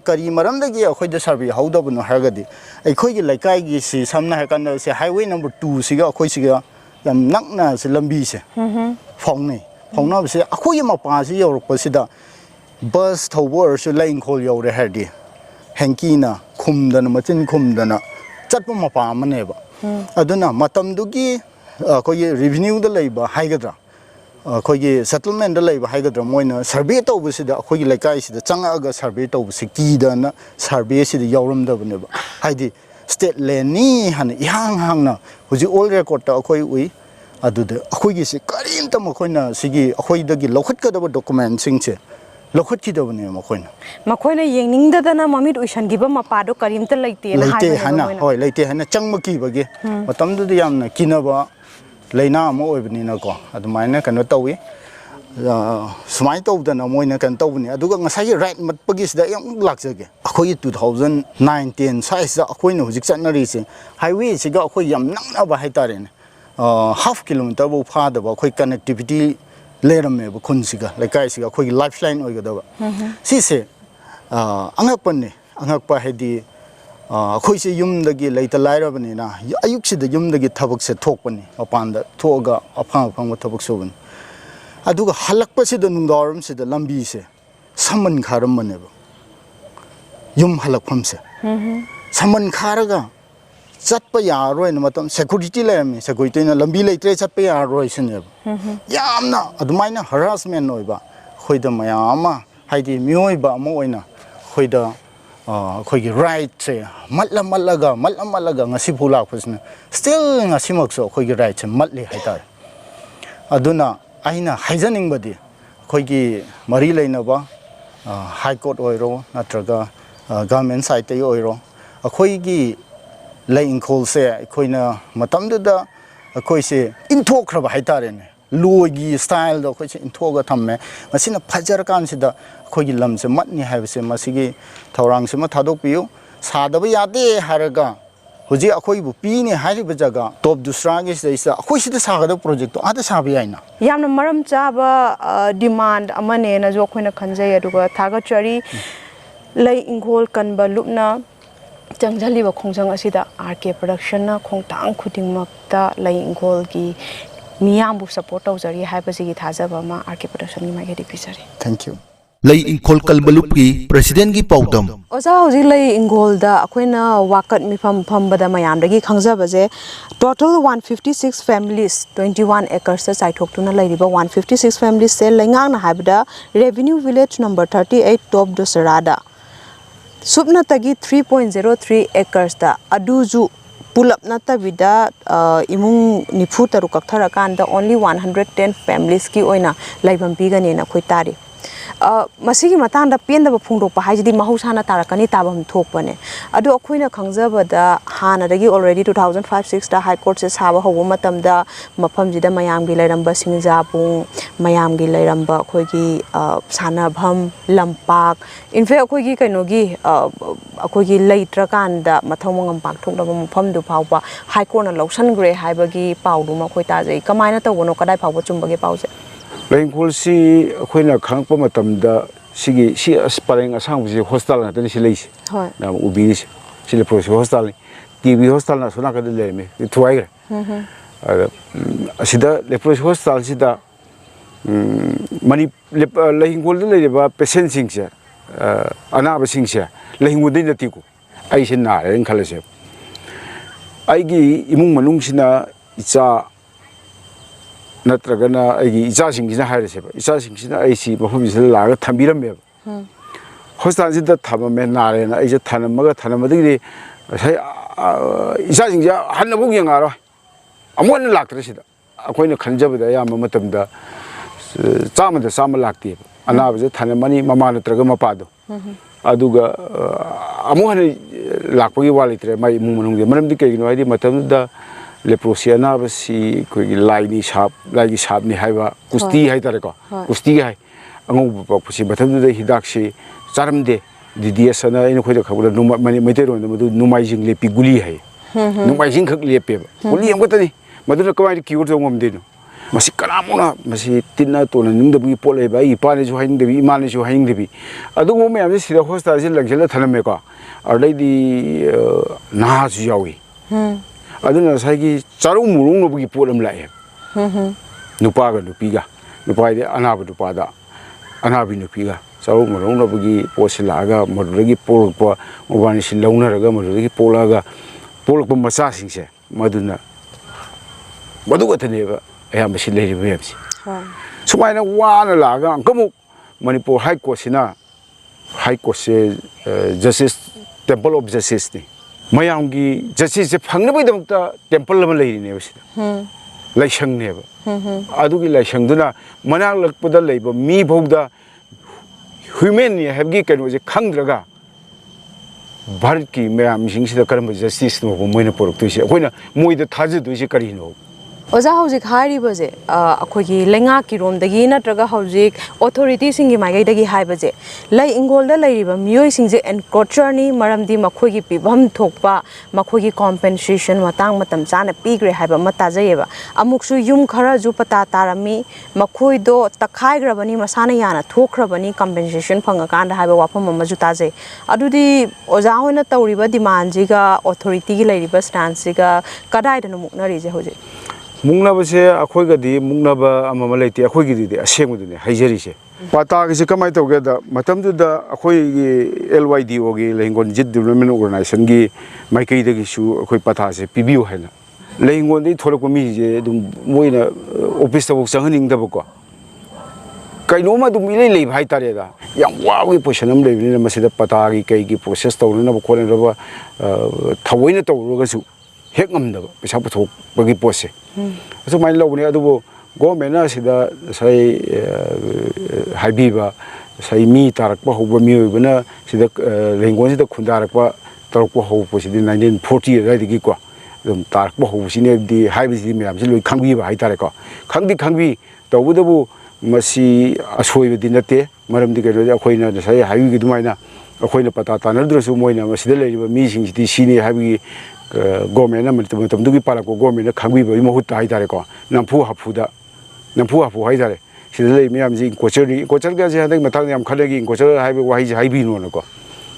Speaker 11: ꯀꯔꯤ ꯃꯔꯝꯗꯒꯤ ꯑꯩꯈꯣꯏꯗ ꯁꯔꯚꯦ ꯌꯥꯍꯧꯗꯕꯅꯣ ꯍꯥꯏꯔꯒꯗꯤ ꯑꯩꯈꯣꯏꯒꯤ ꯂꯩꯀꯥꯏꯒꯤꯁꯤ ꯁꯝꯅ ꯍꯥꯏꯔꯀꯥꯟꯗ ꯍꯥꯏꯋꯦ ꯅꯝꯕꯔ 2 ꯑꯩꯈꯣꯏꯁꯤꯒ ꯌꯥꯝ ꯅꯛꯅ ꯂꯝꯕꯤꯁꯦ ꯐꯥꯎꯅꯕꯁꯦ ꯑꯩꯈꯣꯏꯒꯤ ꯃꯄꯥꯁꯤ ꯌꯧꯔꯛꯄꯁꯤda ꯕꯁ ꯊꯧꯕ ꯑꯣꯏꯔꯁꯨ ꯂꯩ-ꯏꯪꯈꯣꯜ ꯌꯧꯔꯦ ꯍꯥꯏꯔꯗꯤ ꯍꯦꯡꯀꯤꯅ ꯈꯨꯝꯗꯅ ꯃꯆꯤꯟ ꯈꯨꯝꯗꯅ ꯆꯠꯄ ꯃꯄꯥ ꯑꯃꯅꯦꯕ ꯑꯗꯨꯅ ꯃꯇꯝꯗꯨꯒꯤ ꯑꯩꯈꯣꯏꯒꯤ ꯔꯤꯚꯤꯅ꯭ꯌꯨꯗ ꯂꯩꯕ ꯍꯥꯏꯒꯗ꯭ꯔꯥ ꯑꯩꯈꯣꯏꯒꯤ ꯁꯦꯇꯜꯃꯦꯟꯗ ꯂꯩꯕ ꯍꯥꯏꯒꯗ꯭ꯔꯥ ꯃꯣꯏꯅ ꯁꯔꯚꯦ ꯇꯧꯕꯁꯤꯗ ꯑꯩꯈꯣꯏꯒꯤ ꯂꯩꯀꯥꯏꯁꯤꯗ ꯆꯪꯉꯛꯑꯒ ꯁꯔꯚꯦ ꯇꯧꯕꯁꯤ ꯀꯤꯗꯅ ꯁꯔꯚꯦꯁꯤꯗ ꯌꯥꯎꯔꯝꯗꯕꯅꯦꯕ ꯍꯥꯏꯗꯤ ꯁ꯭ꯇꯦꯠ ꯂꯦꯟꯅꯤ ꯍꯥꯏꯅ ꯏꯍꯥꯡ ꯍꯥꯡꯅ ꯍꯧꯖꯤꯛ ꯑꯣꯜ ꯔꯦꯀꯣꯔꯗꯇ ꯑꯩꯈꯣꯏ ꯎꯏ ꯑꯗꯨꯗ ꯑꯩꯈꯣꯏꯒꯤꯁꯤ ꯀꯔꯤꯝꯇ ꯃꯈꯣꯏꯅ ꯁꯤꯒꯤ ꯑꯩꯈꯣꯏꯗꯒꯤ ꯂꯧꯈꯠꯀꯗꯕ ꯗꯣꯀꯨꯃꯦꯟꯁꯤꯡꯁꯦ ꯂꯧꯈꯠꯈꯤꯗꯕꯅꯦ ꯃꯈꯣꯏꯅ
Speaker 8: ꯌꯦꯡꯅꯤꯡꯗꯗꯅ ꯃꯃꯤꯠ ꯎꯏꯁꯟꯈꯤꯕ ꯃꯄꯥꯗꯣ ꯀꯔꯤꯝꯇ ꯂꯩꯇꯦꯅ ꯍꯥꯏꯕꯅꯦꯕ
Speaker 11: ꯍꯣꯏ ꯂꯩꯇꯦ ꯍꯥꯏꯅ ꯆꯪꯕꯀꯤꯕꯒꯤ ꯃꯇꯝꯗꯨꯗ ꯌꯥꯝꯅ ꯀꯤꯅꯕ ꯂꯩꯅꯥ ꯑꯃ ꯑꯣꯏꯕꯅꯤꯅꯀꯣ ꯑꯗꯨꯃꯥꯏꯅ ꯀꯩꯅꯣ ꯇꯧꯏ ꯁꯨꯃꯥꯏꯅ ꯇꯧꯗꯅ ꯃꯣꯏꯅ ꯀꯩꯅꯣ ꯇꯧꯕꯅꯤ ꯑꯗꯨꯒ ꯉꯁꯥꯏꯒꯤ ꯔꯥꯏꯠ ꯃꯠꯄꯒꯤꯁꯤꯗ ꯑꯩ ꯑꯃꯨꯛ ꯂꯥꯛꯆꯒꯦ ꯑꯩꯈꯣꯏꯒꯤ 2009-10 ꯁ꯭ꯋꯥꯏꯁꯤꯗ ꯑꯩꯈꯣꯏꯅ ꯍꯧꯖꯤꯛ ꯆꯠꯅꯔꯤꯁꯦ ꯍꯥꯏꯋꯦꯁꯤꯒ ꯑꯩꯈꯣꯏ ꯌꯥꯝ ꯅꯛꯅꯕ ꯍꯥꯏꯇꯥꯔꯦꯅꯦ ½ ꯀꯤꯂꯣꯃꯤꯇꯔꯐꯥꯎ ꯐꯥꯗꯕ ꯑꯩꯈꯣꯏ ꯀꯅꯦꯛꯇꯤꯚꯤꯇꯤ ꯂꯩꯔꯝꯃꯦꯕ ꯈꯨꯟꯁꯤꯒ ꯂꯩꯀꯥꯏꯁꯤꯒ ꯑꯩꯈꯣꯏꯒꯤ ꯂꯥꯏꯐ ꯂꯥꯏꯟ ꯑꯣꯏꯒꯗꯕ ꯁꯤꯁꯦ ꯑꯉꯛꯄ ꯍꯥꯏꯗꯤ ꯑꯩꯈꯣꯏꯁꯦ ꯌꯨꯝꯗꯒꯤ ꯂꯩꯇ ꯂꯥꯏꯔꯕꯅꯤꯅ ꯑꯌꯨꯛꯁꯤꯗ ꯌꯨꯝꯗꯒꯤ ꯊꯕꯛꯁꯦ ꯊꯣꯛꯄꯅꯤ ꯃꯄꯥꯟꯗ ꯊꯣꯛꯑꯒ ꯑꯐꯪ ꯊꯕꯛ ꯁꯨꯕꯅꯤ ꯑꯗꯨꯒ ꯍꯜꯂꯛꯄꯁꯤꯗ ꯅꯨꯡꯗꯥꯡꯋꯥꯏꯔꯝꯁꯤꯗ ꯂꯝꯕꯤꯁꯦ ꯁꯝꯕꯟ ꯈꯥꯔꯝꯕꯅꯦꯕ ꯌꯨꯝ ꯍꯜꯂꯛꯐꯝꯁꯦ ꯁꯝꯕꯟ ꯈꯥꯔꯒ ꯆꯠꯄ ꯌꯥꯔꯔꯣꯏꯅ ꯃꯇꯝ ꯁꯦꯀꯨꯔꯤꯇꯤ ꯂꯩꯔꯝꯃꯤ ꯁꯦꯀꯨꯔꯤꯇꯤꯅ ꯂꯝꯕꯤ ꯂꯩꯇ꯭ꯔꯦ ꯆꯠꯄ ꯌꯥꯔꯔꯣꯏ ꯁꯤꯅꯦꯕ ꯌꯥꯝꯅ ꯑꯗꯨꯃꯥꯏꯅ ꯍꯔꯥꯁꯃꯦꯟ ꯑꯣꯏꯕ ꯑꯩꯈꯣꯏꯗ ꯃꯌꯥꯝ ꯑꯃ haidi Meoibagi ama oina khoida khoigi right se matla ngasi phula khusna still ngasi makso khoigi right se matli haitar aduna aina haijaning badi khoigi mari leina ba high court oiro natraga government side te oiro khoigi Lei-ingkhol se khoina matamduda khoi se inthokhraba haitare ne logi style do khoi se inthoga thamme masina phajar kan sida khoigi lamse matni haibse masigi thorang se ma thadok piu sadaba yade haraga huji akhoi bu pi ne hariba jaga top dusra ge se akhoi sida sagada project to ada sabi aina
Speaker 8: yamna maram chaba demand amane na jo khoina khanjai aduga thaga chari Lei-ingkhol kanba lupna changjali ba khongjang asida RK production na khongtang khuding makta Lei-ingkhol gi miyam bu support tawjari haibasi gi thajaba ma RK production gi magi dipisari
Speaker 11: thank you
Speaker 1: Lei-ingkhol kalbalup ki president gi paudam
Speaker 8: oza hoji Lei-ingkhol da akoina wakat mifam phambada mayam dagi khangjaba je total 156 families 21 acres sa saithok tuna lairiba 156 families se lengang na habda revenue village number 38 top dosarada subna tagi 3.03 acres da aduju pulap nata vida imung nifu taru kakthara kanda only 110 families ki oina laibam pigane na khoi tari masigi matanda pendaba phungdokpa haijidi mahusana tarakani tabam thokpane adu akhoina khangjabada hanadagi already 2005-6 da high court se saba hobo matamda mafamjida mayamgi lairamba singjabung mayamgi lairamba khoigi sanabham lampak in fact khoigi kainogi akhoigi leitrakanda mathomangam pakthokdaba mafamdu phawba high court na lawsan gre haibagi pawdu ma khoi tajai kamaina tawbono kadai phawba chumbage pawje
Speaker 5: Lei-ingkhol si khoina khangpa matamda si aspareng asang si hostel na tani si leisi na ubi si le pro si hostel TV hostel na sona ka le me tuai gre asida le pro si hostel sida mani Lei-ingkhol le ba patient sing se anaba sing se Lei-ingkhol de nati ko ai sin na ren khala se ai gi imung manung sina icha natragana ai icha singina hairese ba icha singina ai si mafam si laga thambiram me hostan si da thamame nare na ai je thanamaga thanamadigi sai icha singja hannabu yengaro amon laktre sida akoina khanjabada ya matamda chamada sama lakti anaba je thanamani mama natraga mapado aduga amohane lakpagi walitre mai mumunungde manamdi kaigino ai matamda leprosia na basi koi laini shap ni haiba kusti hai tare ko kusti hai angu ba pusi batham de hidak si charam de DDS na ino khoi da khabula no mani mete ro no numai jing le pi guli hai numai jing khak le pe guli am gotani madu na kawai ki urto ngom de no masi kalamona masi tinna to na ning de bi pole ba I pa ne ju haing de bi ma ne ju haing de bi adu mo me am si da hosta ji lagjela thaname ko ardai di na ju yawi aduna saigi charu murung no bugi polam lae nupa ga nupiga nupa de anabu nupada anabi nupiga charu murung no bugi posila ga maduragi polpa mobani sin launa raga maduragi polaga polpa macha singse maduna maduga thaneba ayam sin leiri bebsi sumaina wana laga kamu Manipur high court sina high court se justice temple of justice ni mayamgi justice phangnabai damta temple lama leirine basida laisang ne ba adugi laisang duna manak lakpada leiba mi bhogda human ni habgi kanu je khangdraga bharat ki mayam singsida karam justice no moina porok tuise koina moida thaje tuise kari no
Speaker 8: oza hojik hari baje akhogi lenga ki rom dagi natraga hojik authority singi maigai dagi hai baje Lei-ingkhol da leiriba mioi singje encroacher ni maramdi makhogi pibam thokpa makhogi compensation matang matam chana pigre haiba mata jayeba amuksu yum khara ju pata tarami makhoi do takhai grabani masana yana thokrabani compensation phanga kanda haiba wafam amaju taje adudi oza hoina tawriba demand jiga authority gi leiriba stance jiga kadai da muknari je hoje
Speaker 5: Mungnaba se akhoi ga di mungnaba amama leiti akhoi gi di aseng du ne haijari se pata gi se kamai to ga da matam du da akhoi gi LYDO gi Lei-ingkhol Jit Development Organization gi maikai da gi su akhoi pata se pibiu haina Lei-ingkhol di tholok mi je dum moina office ta bok changhaning da ko ꯀꯩꯅꯣꯝ ꯑꯗꯨꯝ ꯏꯂꯩ ꯂꯩꯕ ꯍꯥꯏꯇꯥꯔꯦꯗ ꯌꯥꯝ ꯋꯥꯕꯒꯤ position ꯑꯃ ꯂꯩꯕꯅꯤꯅ ꯃꯁꯤꯗ ꯄꯇꯥꯒꯤ ꯀꯩꯒꯤ process ꯇꯧꯅꯅꯕ ꯈꯣꯠꯅꯅꯕ ꯊꯑꯣꯏꯅ ꯇꯧꯔꯒꯁꯨ ꯍꯦꯛ ꯉꯝꯗꯕ ꯄꯩꯁꯥ ꯄꯨꯊꯣꯛꯄꯒꯤ ꯄꯣꯠꯁꯦ ꯑꯁꯨꯃꯥꯏꯅ ꯂꯧꯕꯅꯦ ꯑꯗꯨꯕꯨ ꯒꯣꯔꯃꯦꯟꯅ ꯁꯤꯗ ꯉꯁꯥꯏ ꯍꯥꯏꯕꯤꯕ ꯉꯁꯥꯏ ꯃꯤ ꯇꯥꯔꯛꯄ ꯍꯧꯕ ꯃꯤꯑꯣꯏꯕꯅ ꯁꯤꯗ ꯂꯩꯉꯣꯟꯁꯤꯗ ꯈꯨꯟꯗꯥꯔꯛꯄ ꯇꯧꯔꯛꯄ ꯍꯧꯕꯁꯤꯗꯤ 1940 ꯑꯗꯨꯋꯥꯏꯗꯒꯤꯀꯣ ꯑꯗꯨꯝ ꯇꯥꯔꯛꯄ ꯍꯧꯕꯁꯤꯅꯗꯤ ꯍꯥꯏꯕꯁꯤꯗꯤ ꯃꯌꯥꯝꯁꯤ ꯂꯣꯏ ꯈꯪꯕꯤꯕ ꯍꯥꯏꯇꯥꯔꯦꯀꯣ ꯈꯪꯕꯤ ꯇꯧꯕꯗꯕꯨ ꯃꯁꯤ ꯑꯁꯣꯏꯕꯗꯤ ꯅꯠꯇꯦ ꯃꯔꯝꯗꯤ ꯀꯩꯅꯣꯗꯤ ꯑꯩꯈꯣꯏꯅ ꯉꯁꯥꯏ ꯍꯥꯏꯕꯤꯒꯤ ꯑꯗꯨꯃꯥꯏꯅ ꯑꯩꯈꯣꯏꯅ ꯄꯇꯥ ꯇꯥꯟꯅꯗ꯭ꯔꯁꯨ ꯃꯣꯏꯅ ꯃꯁꯤꯗ ꯂꯩꯔꯤꯕ ꯃꯤꯁꯤꯡꯁꯤꯗꯤ ꯁꯤꯅꯤ ꯍꯥꯏꯕꯒꯤ ꯒꯣꯔꯃꯦꯟꯅ ꯃꯇꯝꯗꯨꯒꯤ ꯄꯥꯜꯂꯛꯄ ꯒꯣꯔꯃꯦꯟꯅ ꯈꯪꯕꯤꯕꯒꯤ ꯃꯍꯨꯠꯇ ꯍꯥꯏꯇꯥꯔꯦꯀꯣ ꯅꯝꯐꯨ ꯍꯥꯐꯨ ꯍꯥꯏꯇꯥꯔꯦ ꯁꯤꯗ ꯂꯩꯔꯤꯕ ꯃꯌꯥꯝꯁꯤ ꯏꯟꯀꯣꯆꯔꯒꯁꯦ ꯍꯟꯗꯛ ꯃꯇꯥꯡꯗ ꯌꯥꯝ ꯈꯟꯅꯒꯤ ꯏꯟꯀꯣꯆꯔ ꯍꯥꯏꯕ ꯋꯥꯍꯩꯁꯦ ꯍꯥꯏꯕꯤꯅꯣꯅꯀꯣ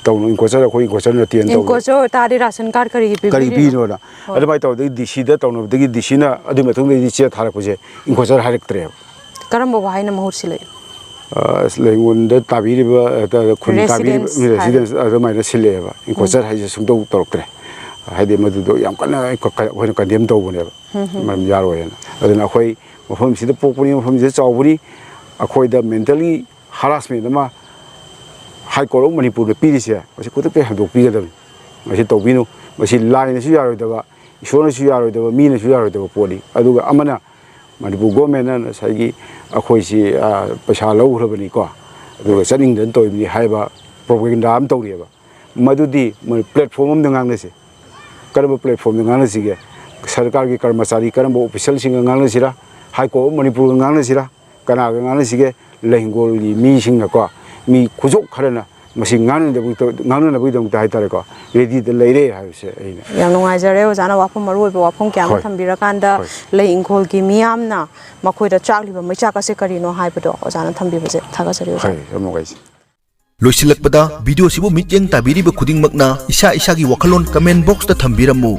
Speaker 5: ꯇꯧꯅꯨ ꯏꯟꯀꯣꯆꯔ ꯑꯩꯈꯣꯏ ꯏꯟꯀꯣꯆꯔ ꯅꯠꯇꯦꯅ ꯇꯧ
Speaker 8: ꯏꯟꯀꯣꯆꯔ ꯇꯥꯔꯗꯤ ꯔꯥꯁꯟ ꯀꯥꯔꯗ
Speaker 5: ꯀꯔꯤ ꯄꯤꯅꯣꯅ ꯑꯗꯨꯃꯥꯏꯅ ꯇꯧꯗꯒꯤ ꯗꯤꯁꯤꯗ ꯇꯧꯅꯕꯗꯒꯤ ꯗꯤꯁꯤꯅ ꯑꯗꯨꯒꯤ ꯃꯇꯨꯡꯗꯗꯤ ꯆꯦ ꯊꯥꯔꯛꯄꯁꯦ ꯏꯟꯀꯣꯆꯔ ꯍꯥꯏꯔꯛꯇ꯭ꯔꯦꯕ
Speaker 8: ꯀꯔꯝꯕ ꯋꯥꯍꯩꯅ ꯃꯍꯨꯠ ꯁꯤꯜꯂꯛꯏ
Speaker 5: ꯂꯩꯉꯣꯟꯗ ꯇꯥꯕꯤꯔꯤꯕ ꯈꯨꯟ ꯇꯥꯕꯤꯔꯤꯕ ꯔꯦꯁꯤꯗꯦꯟꯁ ꯑꯗꯨꯃꯥꯏꯅ ꯁꯤꯜꯂꯛꯑꯦꯕ ꯏꯟꯀꯣꯆꯔ ꯍꯥꯏꯁꯦ ꯁꯨꯡꯇꯧ ꯇꯧꯔꯛꯇ꯭ꯔꯦ ꯍꯥꯏꯗꯤ ꯃꯗꯨꯗꯣ ꯌꯥꯝ ꯀꯟꯅ ꯑꯩꯈꯣꯏꯅ ꯀꯟꯗꯦꯝ ꯇꯧꯕꯅꯦꯕ ꯃꯔꯝ ꯌꯥꯔꯣꯏꯅ ꯑꯗꯨꯅ ꯑꯩꯈꯣꯏ ꯃꯐꯝꯁꯤꯗ ꯄꯣꯛꯄꯅꯤ ꯃꯐꯝꯁꯤꯗ ꯆꯥꯎꯕꯅꯤ ꯑꯩꯈꯣꯏꯗ ꯃꯦꯟꯇꯦꯜꯂꯤ ꯍꯔꯥꯁꯃꯦꯟ ꯑꯃ ꯍꯥꯏ ꯀꯣꯔꯠ ꯑꯣꯐ ꯃꯅꯤꯄꯨꯔꯗ ꯄꯤꯔꯤꯁꯦ ꯃꯁꯤ ꯈꯨꯗꯛꯇ ꯍꯟꯗꯣꯛꯄꯤꯒꯗꯕꯅꯤ ꯃꯁꯤ ꯇꯧꯕꯤꯅꯨ ꯃꯁꯤ ꯂꯥꯏꯅꯁꯨ ꯌꯥꯔꯣꯏꯗꯕ ꯏꯁꯣꯔꯅꯁꯨ ꯌꯥꯔꯣꯏꯗꯕ ꯃꯤꯅꯁꯨ ꯌꯥꯔꯣꯏꯗꯕ ꯄꯣꯠꯅꯤ ꯑꯗꯨꯒ ꯑꯃꯅ ꯃꯅꯤꯄꯨꯔ ꯒꯣꯔꯃꯦꯟꯅ ꯉꯁꯥꯏꯒꯤ ꯑꯩꯈꯣꯏꯁꯤ ꯄꯩꯁꯥ ꯂꯧꯈ꯭ꯔꯕꯅꯤꯀꯣ ꯑꯗꯨꯒ ꯆꯠꯅꯤꯡꯗꯅ ꯇꯧꯔꯤꯕꯅꯤ ꯍꯥꯏꯕ ꯄ꯭ꯔꯣꯄꯒꯦꯟꯗꯥ ꯑꯃ ꯇꯧꯔꯤꯑꯕ ꯃꯗꯨꯗꯤ ꯄ꯭ꯂꯦꯠꯐꯣꯝ ꯑꯃꯗ ꯉꯥꯡꯅꯁꯤ ꯀꯔꯝꯕ ꯄ꯭ꯂꯦꯠꯐꯣꯝꯗ ꯉꯥꯡꯅꯁꯤꯒꯦ ꯁꯔꯀꯥꯔꯒꯤ ꯀꯔꯃꯆꯥꯔꯤ ꯀꯔꯝꯕ ꯑꯣꯐꯤꯁꯦꯜꯁꯤꯡꯒ ꯉꯥꯡꯅꯁꯤꯔꯥ ꯍꯥꯏ ꯀꯣꯔꯠ ꯑꯣꯐ ꯃꯅꯤꯄꯨꯔꯒ ꯉꯥꯡꯅꯁꯤꯔꯥ ꯀꯅꯥꯒ ꯉꯥꯡꯅꯁꯤꯒꯦ ꯂꯩꯉꯣꯜꯒꯤ ꯃꯤꯁꯤꯡꯅꯀꯣ ꯃꯤ ꯈꯨꯖꯣꯛ ꯈꯔꯅ ꯃꯁꯤ ꯉꯥꯡꯅꯅꯕꯒꯤꯗꯃꯛꯇ ꯍꯥꯏꯇꯥꯔꯦꯀꯣ ꯔꯦꯗꯤꯗ ꯂꯩꯔꯦ ꯍꯥꯏꯕꯁꯦ ꯑꯩꯅ
Speaker 8: ꯌꯥꯝ ꯅꯨꯡꯉꯥꯏꯖꯔꯦ ꯑꯣꯖꯥꯅ ꯋꯥꯐꯝ ꯃꯔꯨꯑꯣꯏꯕ ꯋꯥꯐꯝ ꯀꯌꯥ ꯑꯃ ꯊꯝꯕꯤꯔꯀꯥꯟꯗ ꯂꯩ ꯏꯪꯈꯣꯜꯒꯤ ꯃꯤꯌꯥꯝꯅ ꯃꯈꯣꯏꯗ ꯆꯥꯛꯂꯤꯕ ꯃꯩꯆꯥꯛ ꯑꯁꯦ ꯀꯔꯤꯅꯣ ꯍꯥꯏꯕꯗꯣ ꯑꯣꯖꯥꯅ ꯊꯝꯕꯤꯕꯁꯦ ꯊꯥꯒꯠꯆꯔꯤ ꯑꯣꯖꯥ
Speaker 1: ꯂꯣꯏꯁꯤꯜꯂꯛꯄꯗ ꯚꯤꯗꯤꯑꯣꯁꯤꯕꯨ ꯃꯤꯠꯌꯦꯡ ꯇꯥꯕꯤꯔꯤꯕ ꯈꯨꯗꯤꯡꯃꯛꯅ ꯏꯁꯥꯒꯤ ꯋꯥꯈꯜꯂꯣꯟ ꯀꯃꯦꯟ ꯕꯣꯛꯁꯇ ꯊꯝꯕꯤꯔꯝꯃꯨ